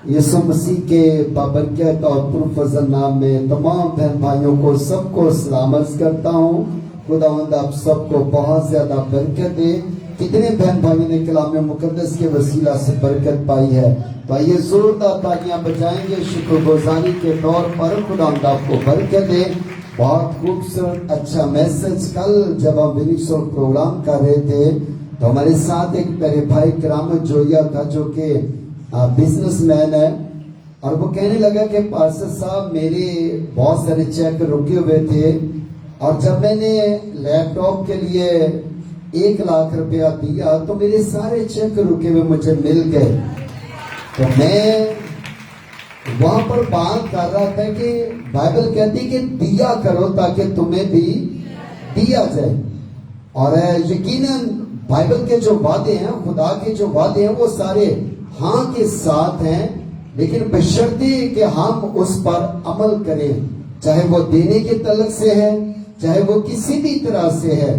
Speaker 5: यीशु मसीह के बाबरकत और पुरफजल नाम में तमाम बहन भाइयों को सबको सलामत करता हूँ। खुदावंद आप सबको बहुत ज्यादा बरकत दे। कितने बहन भाइयों ने कलाम मुकद्दस के वसीला से बरकत पाई है, तो आइए जोरदार तालियां बजाएंगे शुक्रगुजारी के तौर पर। खुदावंद आपको बरकत दे। बहुत खूबसूरत अच्छा मैसेज। कल जब हम विनिक्सोल प्रोग्राम कर रहे थे तो हमारे साथ एक मेरे भाई करामत जोया था जो कि बिजनेसमैन है, और वो कहने लगा कि पास्टर साहब मेरे बहुत सारे चेक रुके हुए थे, और जब मैंने लैपटॉप के लिए 1 लाख रुपया दिया तो मेरे सारे चेक रुके हुए मुझे मिल गए। तो मैं वहां पर बात कर रहा था कि बाइबल कहती कि दिया करो ताकि तुम्हें भी दिया जाए। और यकीनन बाइबल के जो वादे हैं, खुदा के जो वादे हैं, वो सारे हाँ के साथ हैं, लेकिन बशर्ते कि हम उस पर अमल करें। चाहे वो देने के तलक से है, चाहे वो किसी भी तरह से है।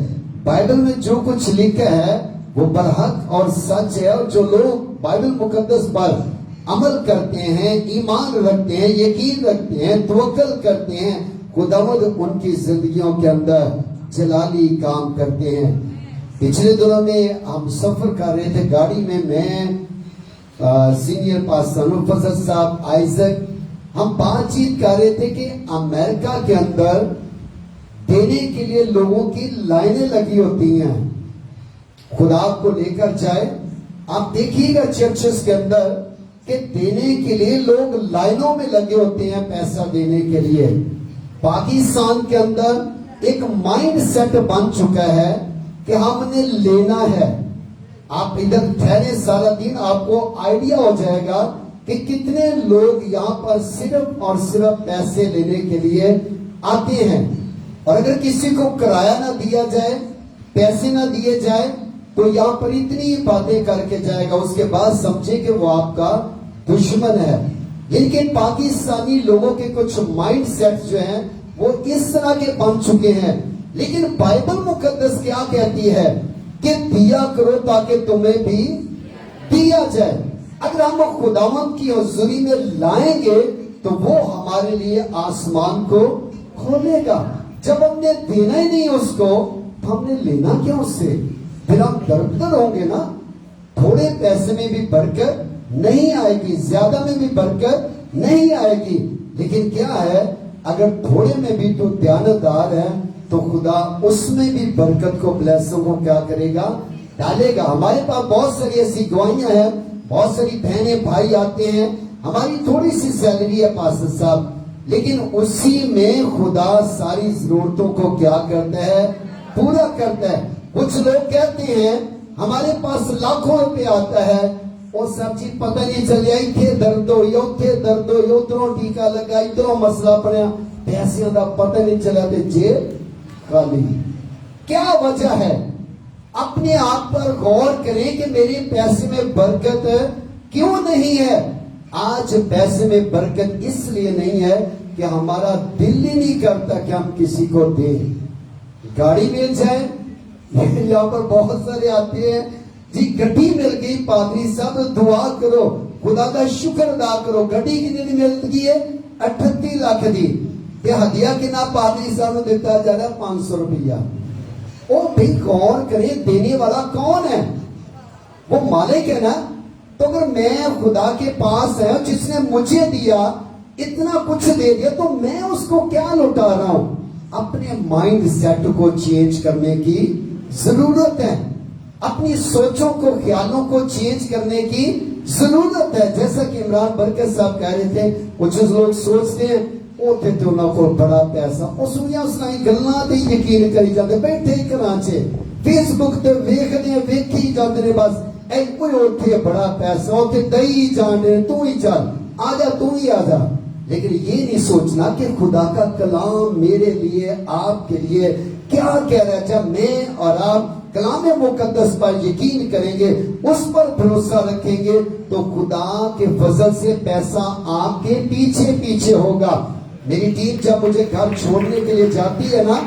Speaker 5: बाइबल में जो कुछ लिखा है वो बरहक और सच है, और जो लोग बाइबल मुकद्दस पर अमल करते हैं, ईमान रखते हैं, यकीन रखते हैं, तवक्कल करते हैं, खुदावंद उनकी जिंदगियों के अंदर जलाली काम करते हैं। पिछले दिनों में हम सफर कर रहे थे गाड़ी में, मैं सीनियर पास्टर फजल साहब आइजक, हम बातचीत कर रहे थे कि अमेरिका के अंदर देने के लिए लोगों की लाइनें लगी होती हैं। खुदा आपको लेकर जाए, आप देखिएगा चर्चेस के अंदर कि देने के लिए लोग लाइनों में लगे होते हैं पैसा देने के लिए। पाकिस्तान के अंदर एक माइंड सेट बन चुका है कि हमने लेना है। आप इधर ठहरे सारा दिन, आपको आइडिया हो जाएगा कि कितने लोग यहाँ पर सिर्फ और सिर्फ पैसे लेने के लिए आते हैं। और अगर किसी को किराया ना दिया जाए, पैसे ना दिए जाए, तो यहाँ पर इतनी बातें करके जाएगा, उसके बाद समझे कि वो आपका दुश्मन है। लेकिन पाकिस्तानी लोगों के कुछ माइंड सेट जो हैं वो इस तरह के बन चुके हैं। लेकिन बाइबल मुकद्दस क्या कहती है? کہ دیا کرو تاکہ تمہیں بھی دیا جائے. اگر ہم خداوند کی حضوری میں لائیں گے تو وہ ہمارے لیے آسمان کو کھولے گا. جب ہم نے دینا ہی نہیں اس کو تو ہم نے لینا کیا اس سے؟ پھر ہم دربدر ہوں گے نا. تھوڑے پیسے میں بھی برکت نہیں آئے گی, زیادہ میں بھی برکت نہیں آئے گی. لیکن کیا ہے, اگر تھوڑے میں بھی تو دیانتدار ہے تو خدا اس میں بھی برکت کو, بلیسنگ کو کیا کرے گا, ڈالے گا. ہمارے پاس بہت ساری ایسی گواہیاں ہیں, بہت ساری بہنیں بھائی آتے ہیں, ہماری تھوڑی سی سیلری ہے پاسٹر صاحب, لیکن اسی میں خدا ساری ضرورتوں کو کیا کرتا ہے, پورا کرتا ہے. کچھ لوگ کہتے ہیں ہمارے پاس لاکھوں روپے آتا ہے, اور سب چیز پتہ نہیں چل جائے, اتنے درد ہوئی, اتنے درد ہوئی, ادھروں ٹیکا لگا, ادھروں مسئلہ پڑیا, پیسے کا پتہ نہیں چلا, تے جیب خالی. کیا وجہ ہے؟ اپنے آپ پر غور کریں کہ میرے پیسے میں برکت کیوں نہیں ہے. آج پیسے میں برکت اس لیے نہیں ہے کہ ہمارا دل ہی نہیں کرتا کہ ہم کسی کو دیں. گاڑی مل جائے, یہاں پر بہت سارے آتے ہیں, جی گڈی مل گئی, پادری صاحب دعا کرو, خدا کا شکر ادا کرو. گڈی کتنی مل گئی ہے؟ 38 لاکھ دی. یہ ہدیہ کنا پادری صاحب نے دیتا جا رہا ہے 500 روپیہ. او بھئی غور کرے, دینے والا کون ہے؟ وہ مالک ہے نا. تو اگر میں خدا کے پاس ہے جس نے مجھے دیا, اتنا کچھ دے دیا, تو میں اس کو کیا لوٹا رہا ہوں؟ اپنے مائنڈ سیٹ کو چینج کرنے کی ضرورت ہے. اپنی سوچوں کو, خیالوں کو چینج کرنے کی ضرورت ہے. جیسا کہ عمران برکت صاحب کہہ رہے تھے, کچھ لوگ سوچتے ہیں وہ تھے تو انہوں کو بڑا پیسہ, اس میں گلنا تے یقین کری جاتے, بیٹھے ہی کراچے فیس بک تے ویکھدے ویکھی جاتے نے, بس اے کوئی اوتھے بڑا پیسہ, اوتھے دئی جانے, تو ہی چل آ جا, تو ہی آ جا. لیکن یہ نہیں سوچنا کہ خدا کا کلام میرے لیے, آپ کے لیے کیا کہہ رہا ہے. جب میں اور آپ کلام مقدس پر یقین کریں گے, اس پر بھروسہ رکھیں گے, تو خدا کے فضل سے پیسہ آپ کے پیچھے پیچھے ہوگا. میری ٹیم جب مجھے گھر چھوڑنے کے لیے جاتی ہے نا,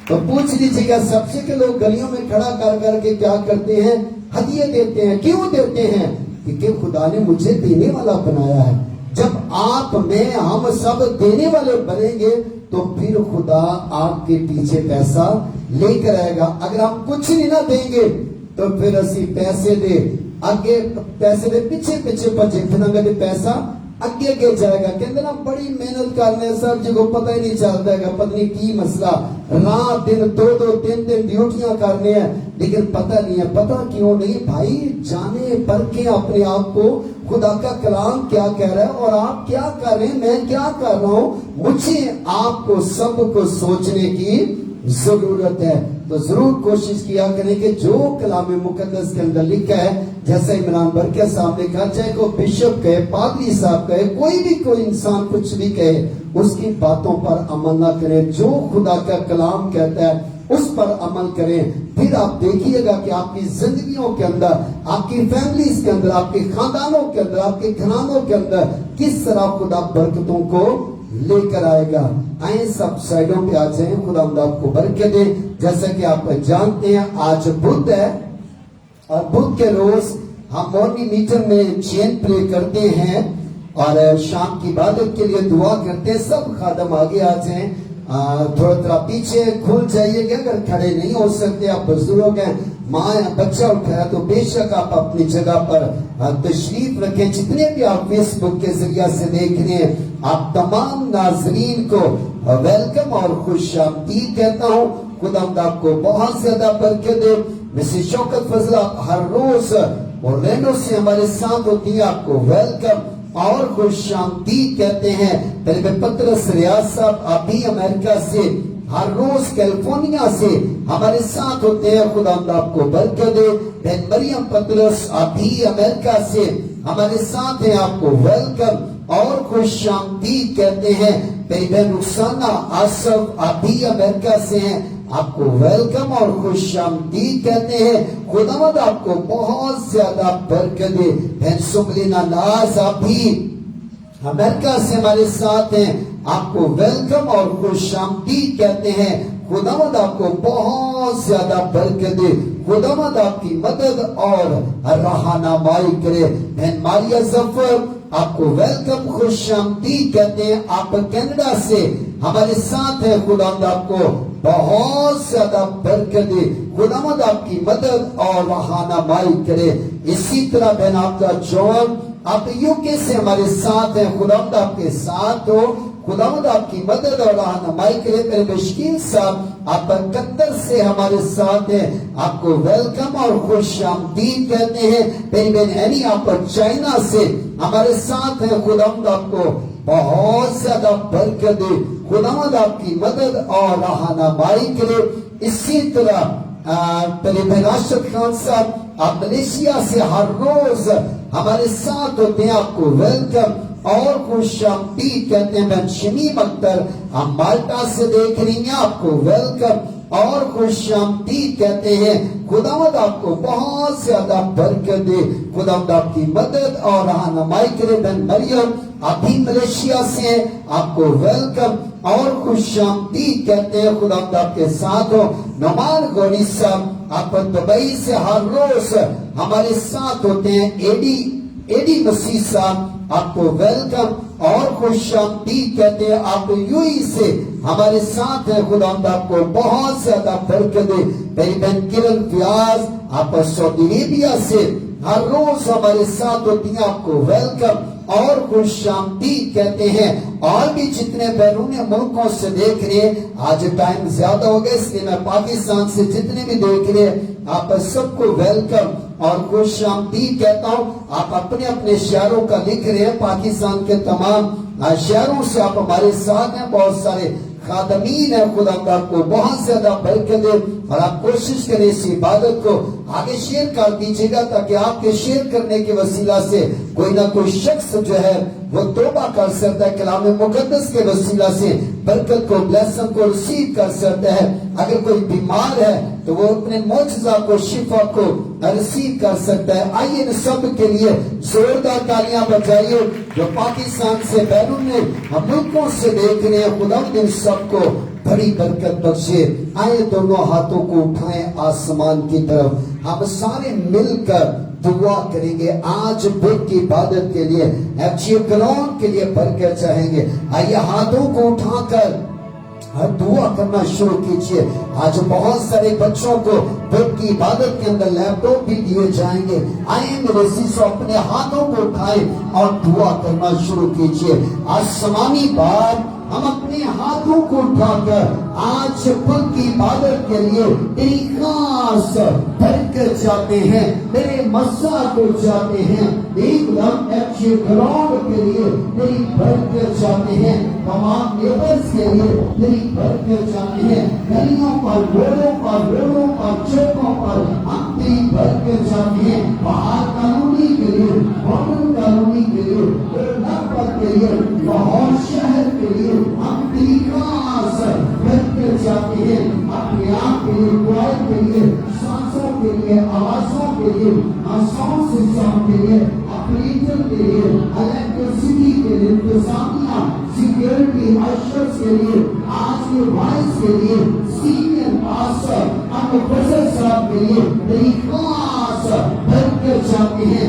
Speaker 5: تو پوچھ لیجیے گا سب سے کہ لوگ گلیوں میں کھڑا کر کر کے کیا کرتے ہیں, ہدیے دیتے ہیں. کیوں دیتے ہیں؟ کیونکہ خدا نے مجھے دینے والا بنایا ہے. جب آپ میں ہم سب دینے والے بنیں گے تو پھر خدا آپ کے پیچھے پیسہ لے کر آئے گا. اگر ہم کچھ نہیں نہ دیں گے تو پھر اسی پیسے دے اگے, پیسے دے پیچھے پیچھے بچے, پھر پیسہ اگے اگے جائے گا. کہتے نا بڑی محنت کرنے سب جی کو پتہ ہی نہیں چلتا ہے, پتہ نہیں کی مسئلہ, رات دن 2-2-3 دن ڈیوٹیاں کرنے ہیں, لیکن پتہ نہیں ہے. پتہ کیوں نہیں بھائی؟ جانے پرکھیں اپنے آپ کو, خدا کا کلام کیا کہہ رہا ہے اور آپ کیا کر رہے ہیں, میں کیا کر رہا ہوں. مجھے آپ کو سب کو سوچنے کی ضرورت ہے. تو ضرور کوشش کیا کریں کہ جو کلام مقدس کے اندر لکھا ہے, جیسا عمران برکت صاحب نے کہا, چاہے کوئی بشپ کہے, پادری صاحب کہے, کوئی انسان کچھ بھی کہے, اس کی باتوں پر عمل نہ کریں. جو خدا کا کلام کہتا ہے اس پر عمل کریں. پھر آپ دیکھیے گا کہ آپ کی زندگیوں کے اندر, آپ کی فیملیز کے اندر, آپ کے خاندانوں کے اندر, آپ کے گھرانوں کے اندر کس طرح خدا برکتوں کو لے کر آئے گا. آئیں سب سائڈوں پہ آ جائیں, خدا آپ کو برکت دے. جیسا کہ آپ جانتے ہیں آج بدھ ہے, اور بدھ کے روز ہم مارننگ میٹنگ میں چین پلے کرتے ہیں اور شام کی عبادت کے لیے دعا کرتے ہیں. سب خادم آگے آ جائیں, تھوڑا پیچھے کھل جائیے گا. اگر کھڑے نہیں ہو سکتے, آپ بزرگ ہیں, ماں یا بچہ اٹھایا, تو بے شک آپ اپنی جگہ پر تشریف رکھیں. جتنے بھی آپ فیس بک کے ذریعہ سے دیکھ رہے ہیں, آپ تمام ناظرین کو ویلکم اور خوش آمدید کہتا ہوں. خدا آپ کو بہت زیادہ برکت دے. مسز شوکت فضل آپ ہر روز اورلینڈو سے ہمارے ساتھ ہوتی ہیں, آپ کو ویلکم اور خوش آمدید کہتے ہیں. پہلے پطرس ریاض صاحب ابھی امریکہ سے, ہر روز کیلیفورنیا سے ہمارے ساتھ ہوتے ہیں. خدا آپ کو برکت دے. بہن مریم پطرس ابھی امریکہ سے ہمارے ساتھ ہیں, آپ کو ویلکم اور خوش آمدید کہتے ہیں. میری بہن رخسانہ آصف ابھی امریکہ سے ہیں, آپ کو ویلکم اور خوش آمدید کہتے ہیں. خداوند آپ کو بہت زیادہ برکت دے. بہن سملینا ناز ابھی امریکہ سے ہمارے ساتھ ہیں, آپ کو ویلکم اور خوش آمدید کہتے ہیں. खुदावंद आपको बहुत ज्यादा बरकत दे, खुदावंद आपकी मदद और रहनुमाई करे। बहन मारिया जफर आपको वेलकम, खुश आमदीद कहते हैं। आप कनाडा से हमारे साथ है, खुदावंद आपको बहुत ज्यादा बरकत दे, खुदावंद आपकी मदद और रहनुमाई करे। इसी तरह बहन आपका जॉन, आप यूके से हमारे साथ हैं, खुदावंद आपके साथ हो, खुदावंद आपकी मदद और रहनुमाई करे। मेरे मशकीन साहब आप कतर से हमारे साथ हैं, आपको वेलकम और खुश आमदीद कहते हैं। मेरी बहन एनी आप चाइना से हमारे साथ हैं, खुदावंद आपको बहुत ज्यादा बरकत दे, खुदावंद आपकी मदद और रहनुमाई करे। इसी तरह राशिद खान साहब आप मलेशिया से हर रोज हमारे साथ होते हैं, आपको वेलकम और खुश आमदीद कहते हैं। बहन शमीम अख्तर हम माल्टा से देख रही हैं, आपको वेलकम और खुश आमदीद कहते हैं। खुदावंद आपको बहुत ज्यादा बरकत दे, खुदावंद आपकी मदद और रहनुमाई करे। बहन मरियम अभी मलेशिया से हैं, आपको वेलकम और खुश आमदीद कहते हैं, खुदावंद आपके साथ हो। नोमान गौरी साहब आप दुबई से हर रोज हमारे साथ होते हैं। एडी मसीह साहब आपको वेलकम और खुश आमदीद कहते हैं। आप यूई से हमारे साथ हैं, खुदावंद आपको बहुत ज्यादा बरकत दे। मेरी बहन किरण व्यास आप सऊदी अरेबिया से हर रोज हमारे साथ होती हैं, आपको वेलकम और खुश आमदीद कहते हैं। और भी जितने बैरूनी मुल्कों से देख रहे हैं, आज टाइम ज्यादा हो गया इसलिए मैं पाकिस्तान से जितने भी देख रहे हैं आप सबको वेलकम और खुश आमदीद कहता हूँ। आप अपने अपने शहरों का लिख रहे हैं, पाकिस्तान के तमाम शहरों से आप हमारे साथ हैं। बहुत सारे खादमीन है, खुदा आपको बहुत ज्यादा बरकत दे। और आप कोशिश करें इस इबादत को आगे शेयर कर दीजिएगा, ताकि आपके शेयर करने के वसीला से कोई ना कोई शख्स जो है वो तौबा कर सकता है, कलाम मुकद्दस के वसीला से बरकत को, ब्लेसिंग को रिसीव कर सकता है। अगर कोई बीमार है तो वो अपने मौजज़ा को, शिफा को रिसीव कर सकता है। आइए इन सब के लिए जोरदार तालियां बजाइए जो पाकिस्तान से बैरून मुल्कों से देख रहे हैं। खुदा इन सबको बड़ी बरकत बख्शे। आए दोनों हाथों को उठाएं आसमान की तरफ, हम सारे मिलकर दुआ करेंगे। आज बुत की इबादत के लिए, कलोन के लिए बरकत चाहेंगे। आइए हाथों को उठाकर दुआ करना शुरू कीजिए। आज बहुत सारे बच्चों को बुत की इबादत के अंदर लैपटॉप भी दिए जाएंगे। आइए मेरे शिष्य अपने हाथों को उठाएं और दुआ करना शुरू कीजिए। आसमानी बात, हम अपने हाथों को उठाकर आज बुत की इबादत के लिए तेरी खास बरकत चाहते हैं, मेरे मस्सा को चाहते हैं, एकदम ग्राउंड के लिए तेरी बरकत चाहते हैं, तमाम नेबर्स के लिए तेरी बरकत चाहते हैं, गलियों पर, रोडों पर, चौकों पर हम तेरी बरकत चाहते हैं। बाहर कॉलोनी के लिए, बॉर्डर कॉलोनी के लिए, के लिए, लाहौर शहर के लिए हम तेरी खास बरकत चाहते हैं। अपने आप के लिए, दुआओं के लिए, सांसों के लिए, आवाजों के लिए, साउंड सिस्टम के लिए, ऑपरेटर के लिए, इलेक्ट्रिसिटी के लिए, इंतजामिया, सिक्योरिटी, अशर्स के लिए, आज के वाइस के लिए, सीनियर पास्टर, अब प्रोफेसर साहब के लिए तेरी खास बरकत चाहते हैं।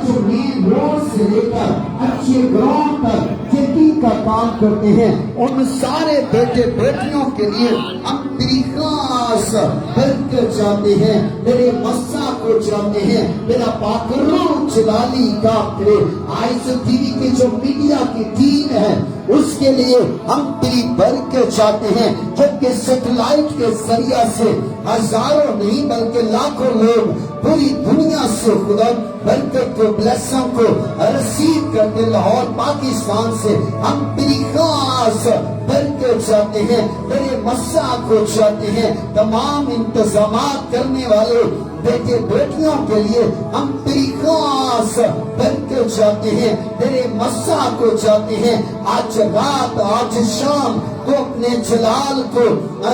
Speaker 5: जो मेन रोड से लेकर अच्छे ग्राउंड तक चेकिंग का काम करते हैं, उन सारे बेटे बेटियों के लिए हम तेरी खास बरकत चाहते हैं। मेरे मस्सा को चाहते हैं, मेरा पाकरू जलाली काम करे। आइस टीवी की जो मीडिया की टीम है उसके लिए हम तेरी बरकत चाहते हैं, जबकि सैटेलाइट के जरिया से हजारों नहीं बल्कि लाखों लोग पूरी दुनिया से खुदा बरकत को, ब्लेसिंग को रिसीव करते। लाहौर पाकिस्तान से हम तेरी खास बरकत चाहते हैं, मेरे मस्सा को चाहते हैं। तमाम इंतजामात करने वाले बेटे बेटियों के लिए हम तेरी खास बरकत चाहते हैं, तेरे मस्सा को चाहते हैं। आज रात, आज शाम तो अपने जलाल को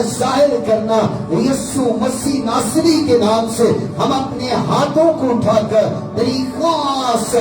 Speaker 5: जाहिर करना। यीशु मसीह नासरी के नाम से हम अपने हाथों को उठाकर तेरी खास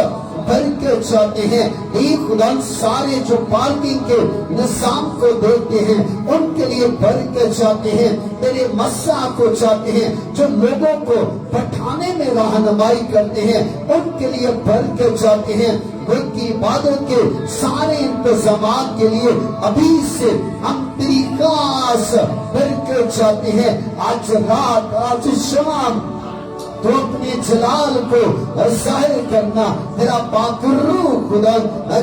Speaker 5: बरकत चाहते हैं। एक खुदा सारे जो पार्किंग के निजाम को देखते हैं उनके लिए बरकत चाहते हैं। तेरे मस्सा को चाहते हैं। जो लोगों को पठाने में रहनुमाई करते हैं उनके लिए बरकत चाहते हैं। उनकी इबादत के सारे इंतजामात के लिए अभी से हम तेरी खास बरकत चाहते हैं। आज रात, आज शाम तो अपने जलाल को जाहिर करना। तेरा पाकरू खुदा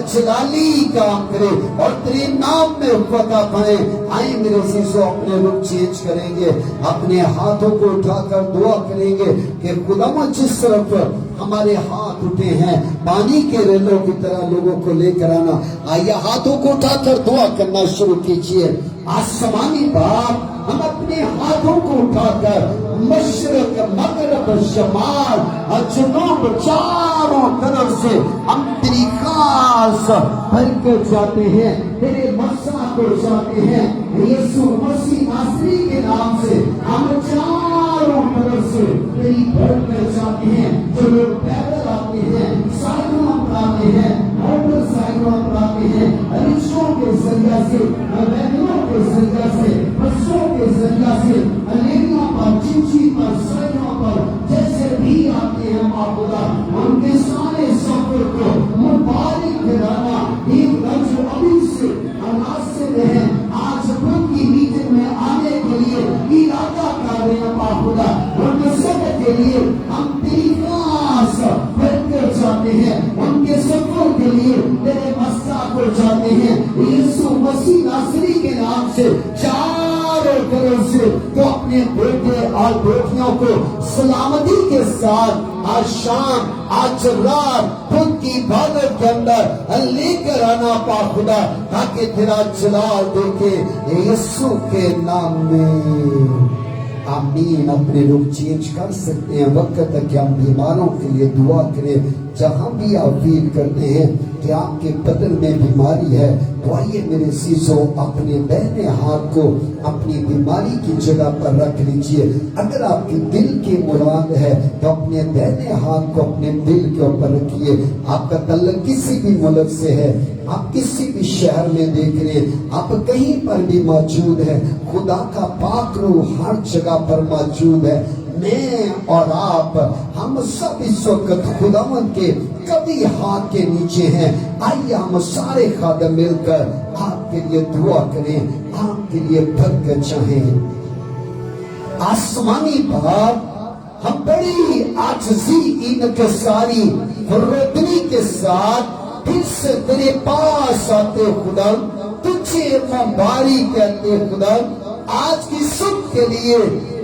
Speaker 5: जलाली काम करे और तेरे नाम में फतह पाए। आए मेरे सीसो अपने रुख चेंज करेंगे, अपने हाथों को उठाकर दुआ करेंगे कि खुदा जिस तरफ हमारे हाथ उठे हैं पानी के रेलों की तरह लोगों को लेकर आना। आइए हाथों को उठाकर दुआ करना शुरू कीजिए। आसमानी बाप, हम अपने हाथों को उठाकर मशरक, मगरब, शमाल, जुनूब चारों तरफ से हम तेरी खास बरकत चाहते हैं। तेरे मस्सा को चाहते हैं। यीशु मसीह नासरी के नाम से हम चारों तरफ से तेरी बरकत चाहते हैं। जो लोग पैदल आते हैं, साइकिलों पर आते हैं, मोटरसाइकिलों पर आते हैं, रिक्शों के जरिया से, वैगनों के जरिया से, बसों के जरिया से, लेनियों पर, चिंची पर, साइकिलों पर जैसे भी आते हैं मापुदा, उनके सारे सफर को मुबारक कराना। एक जो अभी से अनासे हैं आज उनकी मीटिंग में आने के लिए इरादा कर रहे हैं मापुदा, उनके सब के लिए हम तेरी खास बरकत चाहते हैं। उनके सफर के लिए तेरे मस्सा को चाहते हैं। यीशु मसीह नासरी के नाम से चारों तरफ से तो अपने बेटे और बेटियों को सलामती के साथ आज शाम, आज रात उनकी इबादत के अंदर लेकर आना पा खुदा, ताकि तेरा जलाल देखे यीशु के नाम में। आमीन। अपने लोग चेंज कर सकते हैं। वक्त तक कि हम बीमारों के लिए दुआ करें। जहां भी आप फील करते हैं कि आपके बदन में बीमारी है तो आइए मेरे सीसो अपने दाहिने हाथ को अपनी बीमारी की जगह पर रख लीजिए। अगर आपके दिल की मुराद है तो अपने दाहिने हाथ को अपने दिल के ऊपर रखिए। आपका तल्लुक किसी भी मुल्क से है, आप किसी भी शहर में देख रहे हैं, आप कहीं पर भी मौजूद है, खुदा का पाक रूह हर जगह पर मौजूद है। मैं और आप, हम सब इस वक्त खुदावन के कभी हाथ के नीचे हैं। आइए हम सारे खादम मिलकर आपके लिए दुआ करें, आपके लिए बरकत चाहें। आसमानी बाप, हम बड़ी आजिज़ी इनकिसारी रोदनी के साथ फिर से तेरे पास आते खुदा, तुझे मुबारक कहते खुदा। आज की सुबह के लिए,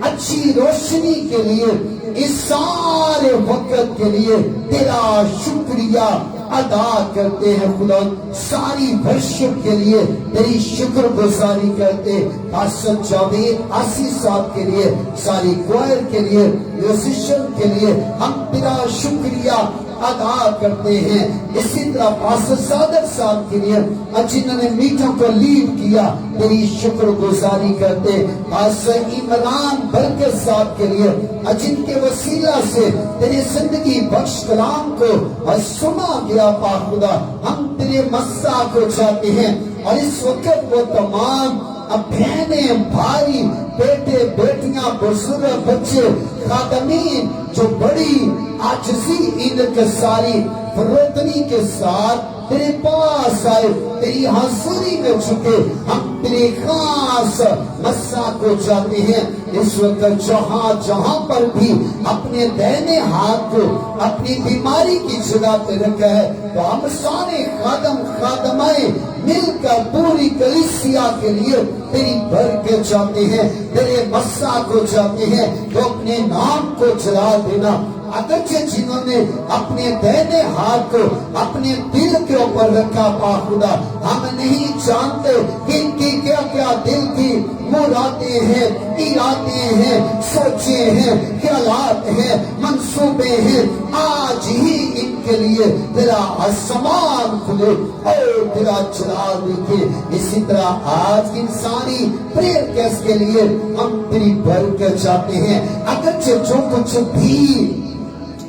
Speaker 5: अच्छी रोशनी के लिए, इस सारे वक्त के लिए तेरा शुक्रिया अदा करते हैं खुदा। सारी वर्शिप के लिए तेरी शुक्रगुजारी करते। पास्टर जावेद आशीष साहब के लिए, सारी क्वायर के लिए, म्यूजिशियन के लिए हम तेरा शुक्रिया अदा करते हैं। इसी तरह पास्टर सादर साहब के लिए जिन्होंने मीटिंग को लीड किया, तेरी शुक्रगुजारी करते। पास्टर इमरान बरकत साहब के लिए जिनके वसीला से तेरी जिंदगी बख्श कलाम को सुना गया पा खुदा, हम तेरे मस्सा को चाहते हैं। और इस वक्त वो तमाम बहनें, भाई, बेटे, बेटियां, बुजुर्ग, बच्चे, खादमीन जो बड़ी आजिज़ी इनकिसारी फरोतनी के साथ तेरे पास आए, तेरी हाज़िरी में झुके, हम तेरे खास मस्सा को चाहते हैं। इस वक्त जहां जहां पर भी अपने दाहिने हाथ को अपनी बीमारी की जगह पे रखा है, तो हम सारे खादम खादमाएं मिलकर पूरी कलीसिया के लिए तेरी बरकत चाहते हैं, तेरे मस्सा को चाहते हैं। तो अपने नाम को जला देना, अगरचे जिन्होंने अपने दाहिने हाथ को अपने दिल के ऊपर रखा खुदा, हम नहीं जानते कि इनकी क्या क्या दिल की मुरादें हैं, इरादे हैं, सोचे हैं, ख्यालात हैं, मंसूबे हैं। आज ही इनके लिए तेरा आसमान खुले और तेरा जलाल दिखे। इसी तरह आज की सारी प्रेयर केस के लिए हम तेरी बरकत चाहते हैं। अगरचे जो कुछ भी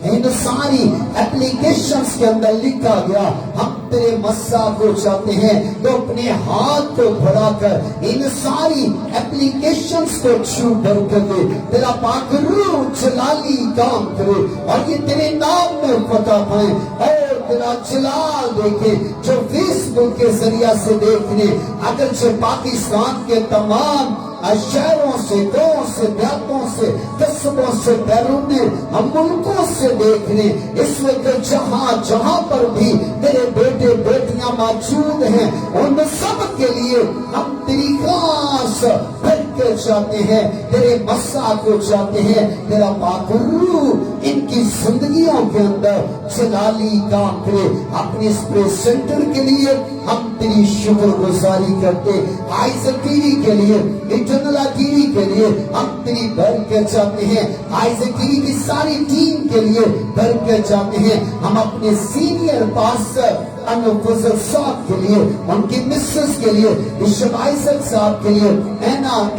Speaker 5: इन सारी एप्लीकेशंस के अंदर लिखा गया, हम तेरे मस्सा को चाहते हैं तो अपने हाथ को बढ़ाकर इन सारी एप्लीकेशंस को छू बरकत दे। तेरा पाक रूह जलाली काम करे और ये तेरे नाम में फतह पाए और तेरा जलाल देखे। जो फेसबुक के जरिया से देखने अगरचे पाकिस्तान के तमाम शहरों से, गांवों से, देहातों से, कस्बों से, बैरून हम मुल्कों से देखने इस वक्त जहां जहां पर भी तेरे बेटे बेटियां मौजूद हैं, उन सब के लिए हम तेरी खास बरकत चाहते हैं, तेरे मस्सा को चाहते हैं। तेरा पाक रूह इनकी जिंदगियों के अंदर जलाली काम करे। अपने इस प्रेस सेंटर के लिए हम तेरी शुक्रगुजारी करते, आइज़ टीवी के लिए, इंटरनल टीवी के लिए हम तेरी बरकत चाहते हैं। आइज़ टीवी की सारी टीम के लिए बरकत चाहते हैं। हम अपने सीनियर पास्टर अनफजल साहब के लिए, उनकी मिसेस के लिए, बिशप आइजक साहब के लिए,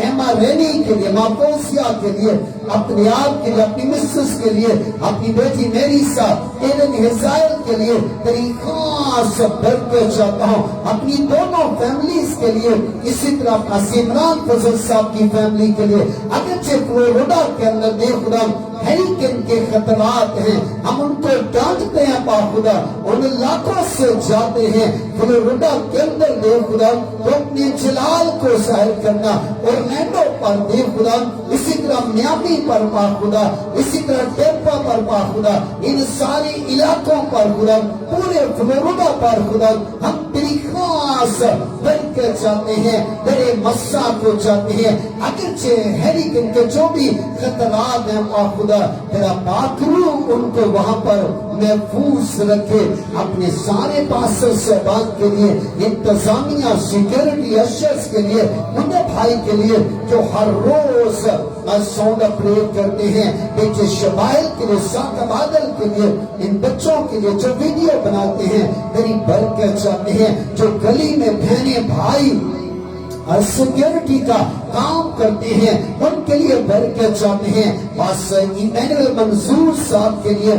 Speaker 5: एमा रेनी के लिए, मापोसिया के लिए, अपने आप के लिए, अपनी मिसेस के लिए, अपनी बेटी मेरी साहब एलन हिजाइल के लिए तेरी खास बरकत चाहता हूँ। अपनी दोनों फैमिलीज के लिए, इसी तरह अपना सिमरान फजल साहब की फैमिली के लिए, अगरचे फ्लोरिडा के अंदर देखुदा हैरिकेन के खतरात हैं, हम उनको डांटते हैं पाखुदा, उन इलाकों से जाते हैं फ्लोरिडा के अंदर देखुदा तो अपने जलाल को जाहिर करना, ऑरलैंडो पर देखुदा, इसी तरह मियामी पर पाखुदा, इसी तरह टेम्पा पर पाखुदा, इन सारे इलाकों पर खुदा, पूरे फ्लोरिडा पर खुदा हम तेरी खास बरकत चाहते हैं, तेरे मस्सा को चाहते हैं। अगरचे हैरिकेन के जो भी खतरात हैं खुदा, तेरा पाक रूह उनको वहां पर महफूज रखे। अपने सारे पास्टर साहबान के लिए, इंतजामिया, सिक्योरिटी अशर्स के लिए, मुन्ने भाई के लिए जो हर रोज सौदा प्रेयर करते हैं, बेटे शबाइल के लिए, साका बादल के लिए, इन बच्चों के लिए जो वीडियो बनाते हैं तेरी बरकत चाहते हैं। जो गली में बहने भाई सिक्योरिटी का काम करते हैं उनके लिए बरकत चाहते हैं। बस इमैनुअल मंसूर साहब के लिए,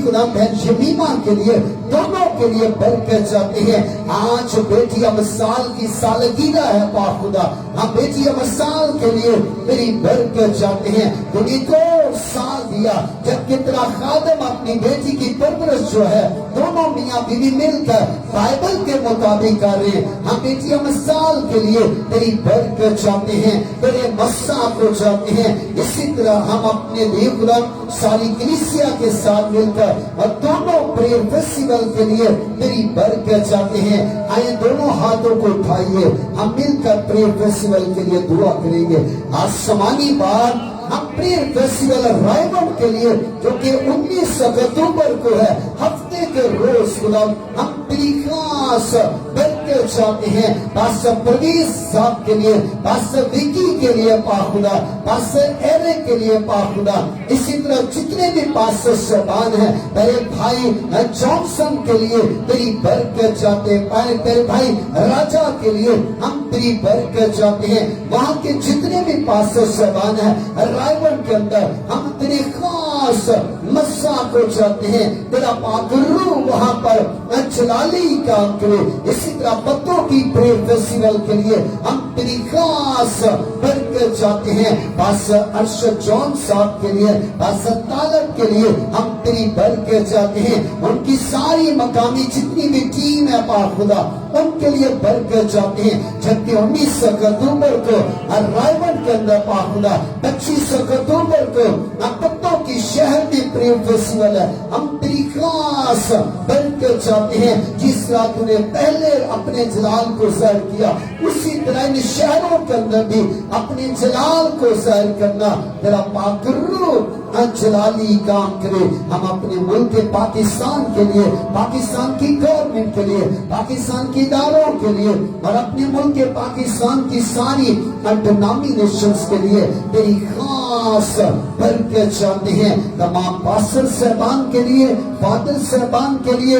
Speaker 5: खुदा बहन शमीमा के लिए, दोनों के लिए बरकत चाहते हैं। आज बेटी अमसाल की सालगिरह है पाखुदा, हम बेटी अमसाल के लिए तेरी बरकत चाहते हैं। तूने 2 साल दिया जब कितना खादम अपनी बेटी की परवरिश जो है दोनों मियाँ बीवी मिलकर बाइबल के मुताबिक कर रहे हैं। हम बेटी अमसाल के लिए तेरी बरकत चाहते हैं, तेरे मस्सा को चाहते हैं। इसी तरह हम अपने लिए खुदा सारी कलीसिया के साथ मिलकर और दोनों प्रेयर फेस्टिवल के लिए तेरी बरकत चाहते हैं। आइए दोनों हाथों को उठाइए, हम मिलकर प्रेयर फेस्टिवल के लिए दुआ करेंगे। आसमानी बात हम प्रेयर फेस्टिवल रायगढ़ के लिए जो कि 19 अक्टूबर को है, हफ्ते के रोज खुदा हम तेरी खास बरकत चाहते हैं। पास्टर प्रवीण साहब के लिए, पास्टर विकी के लिए पाखुदा, पास्टर एरे के लिए पाखुदा, इसी तरह जितने भी पास्टर साहबान हैं, मेरे भाई जॉनसन के लिए तेरी बरकत चाहते हैं। तेरे भाई राजा के लिए हम तेरी बरकत चाहते हैं। वहाँ के जितने भी पास्टर साहबान हैं रायगढ़ के अंदर, हम तेरे खास मस्सा को चाहते हैं। तेरा पाक रूह वहाँ पर जलाली काम करे। इसी तरह बच्चों की प्रेयर फेस्टिवल के लिए हम तेरी खास बरकत चाहते हैं। पास्टर अरशद जॉन साहब के लिए, पास्टर तालब के लिए हम तेरी बरकत चाहते हैं। उनकी सारी मकामी जितनी भी टीम है पाखुदा उनके लिए बरकत चाहते हैं। जबकि 19 अक्टूबर को रायगढ़ के अंदर पाखुदा, 25 अक्टूबर को बच्चों की शहर शहर में प्रेम फेस्टिवल है, हम तेरी खास बरकत चाहते हैं। जिस तरह तूने पहले अपने जलाल को ज़ाहिर किया, उसी तरह इन शहरों के अंदर भी अपने जलाल को ज़ाहिर करना तेरा पाक रूह जलाली काम करे। हम अपने मुल्क के पाकिस्तान के लिए, पाकिस्तान की गवर्नमेंट के लिए, पाकिस्तान की इदारों के लिए और अपने मुल्क के पाकिस्तान की सारी डिनोमिनेशंस के लिए तेरी खास बरकत चाहते हैं। तमाम पास्टर साहबान के लिए, फादर साहबान के लिए,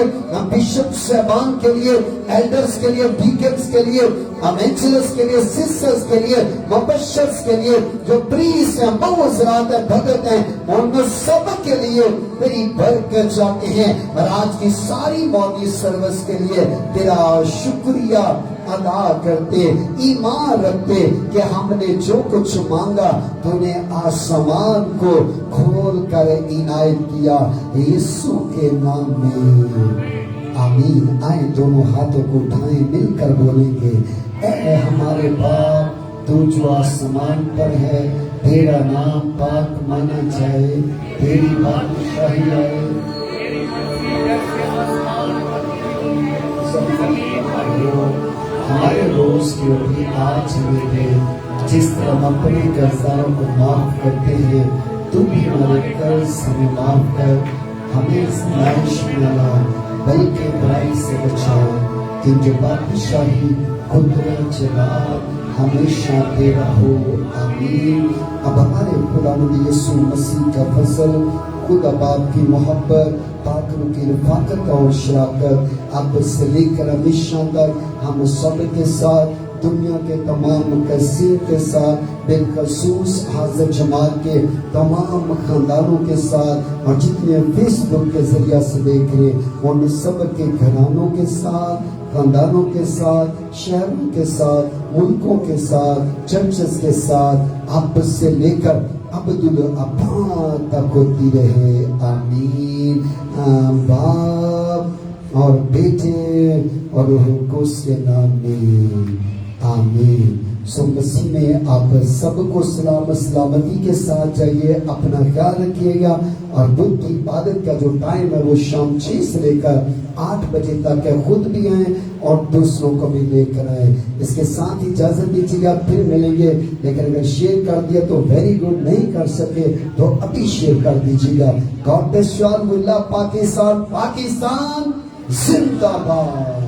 Speaker 5: बिशप साहबान के लिए, एल्डर्स के लिए, डीकन्स के लिए, एवेंजलिस्ट के लिए, सिस्टर्स के लिए, मुबश्शिर्स के लिए, जो प्रीस्ट हैं, मुअज़्ज़रात हैं, भगत हैं, उन सब के लिए तेरी बरकत चाहते हैं। और आज की सारी मौनी सर्विस के लिए तेरा शुक्रिया अदा करते, ईमान रखते कि हमने जो कुछ मांगा तूने आसमान को खोल कर इनायत किया, यीशु के नाम में आमीन। आए दोनों हाथों को उठाएं, मिलकर बोलेंगे, ऐ हमारे बाप तू जो आसमान पर है, तेरा नाम पाक माना जाए, तेरी बादशाही आए। हमारे रोज की रोटी आज हमें दे, जिस तरह हम अपने कर्जदारों को माफ करते हैं, तू भी हमारे कर्ज हमें माफ कर, हमें आज़माइश में न ला, बल्कि बुराई से बचाओ। तुझे बादशाही, कुदरत, जलाल हमेशा तेरा हो, आमीन। अब हमारे खुदावंद यीशु मसीह का फजल, खुदा बाप की मोहब्बत, पाक रूह की रफ़ाकत और शराकत अब से लेकर हमेशा तक हम सब के साथ, दुनिया के तमाम कसीर के साथ, बेखसूस हाजिर जमात के तमाम खानदानों के साथ और जितने फेसबुक के जरिया से देख रहे उन सब के घरानों के साथ, खानदानों के साथ, शहरों के साथ, मुल्कों के साथ, चर्चेस के साथ अब से लेकर अब्दुल अब्बा तक होती रहे, आमीन। बाप और बेटे और रूह कुद्स के नाम में, आमीन। सो मसीह में आप सबको सलामती के साथ जाइए, अपना ख्याल रखिएगा। और बुध की इबादत का जो टाइम है वो शाम 6 से लेकर 8 बजे तक है। खुद भी आए और दूसरों को भी लेकर आए। इसके साथ ही इजाजत दीजिएगा, फिर मिलेंगे। लेकिन अगर शेयर कर दिया तो वेरी गुड, नहीं कर सके तो अभी शेयर कर दीजिएगा। God bless you all. We love Pakistan, Pakistan जिंदाबाद।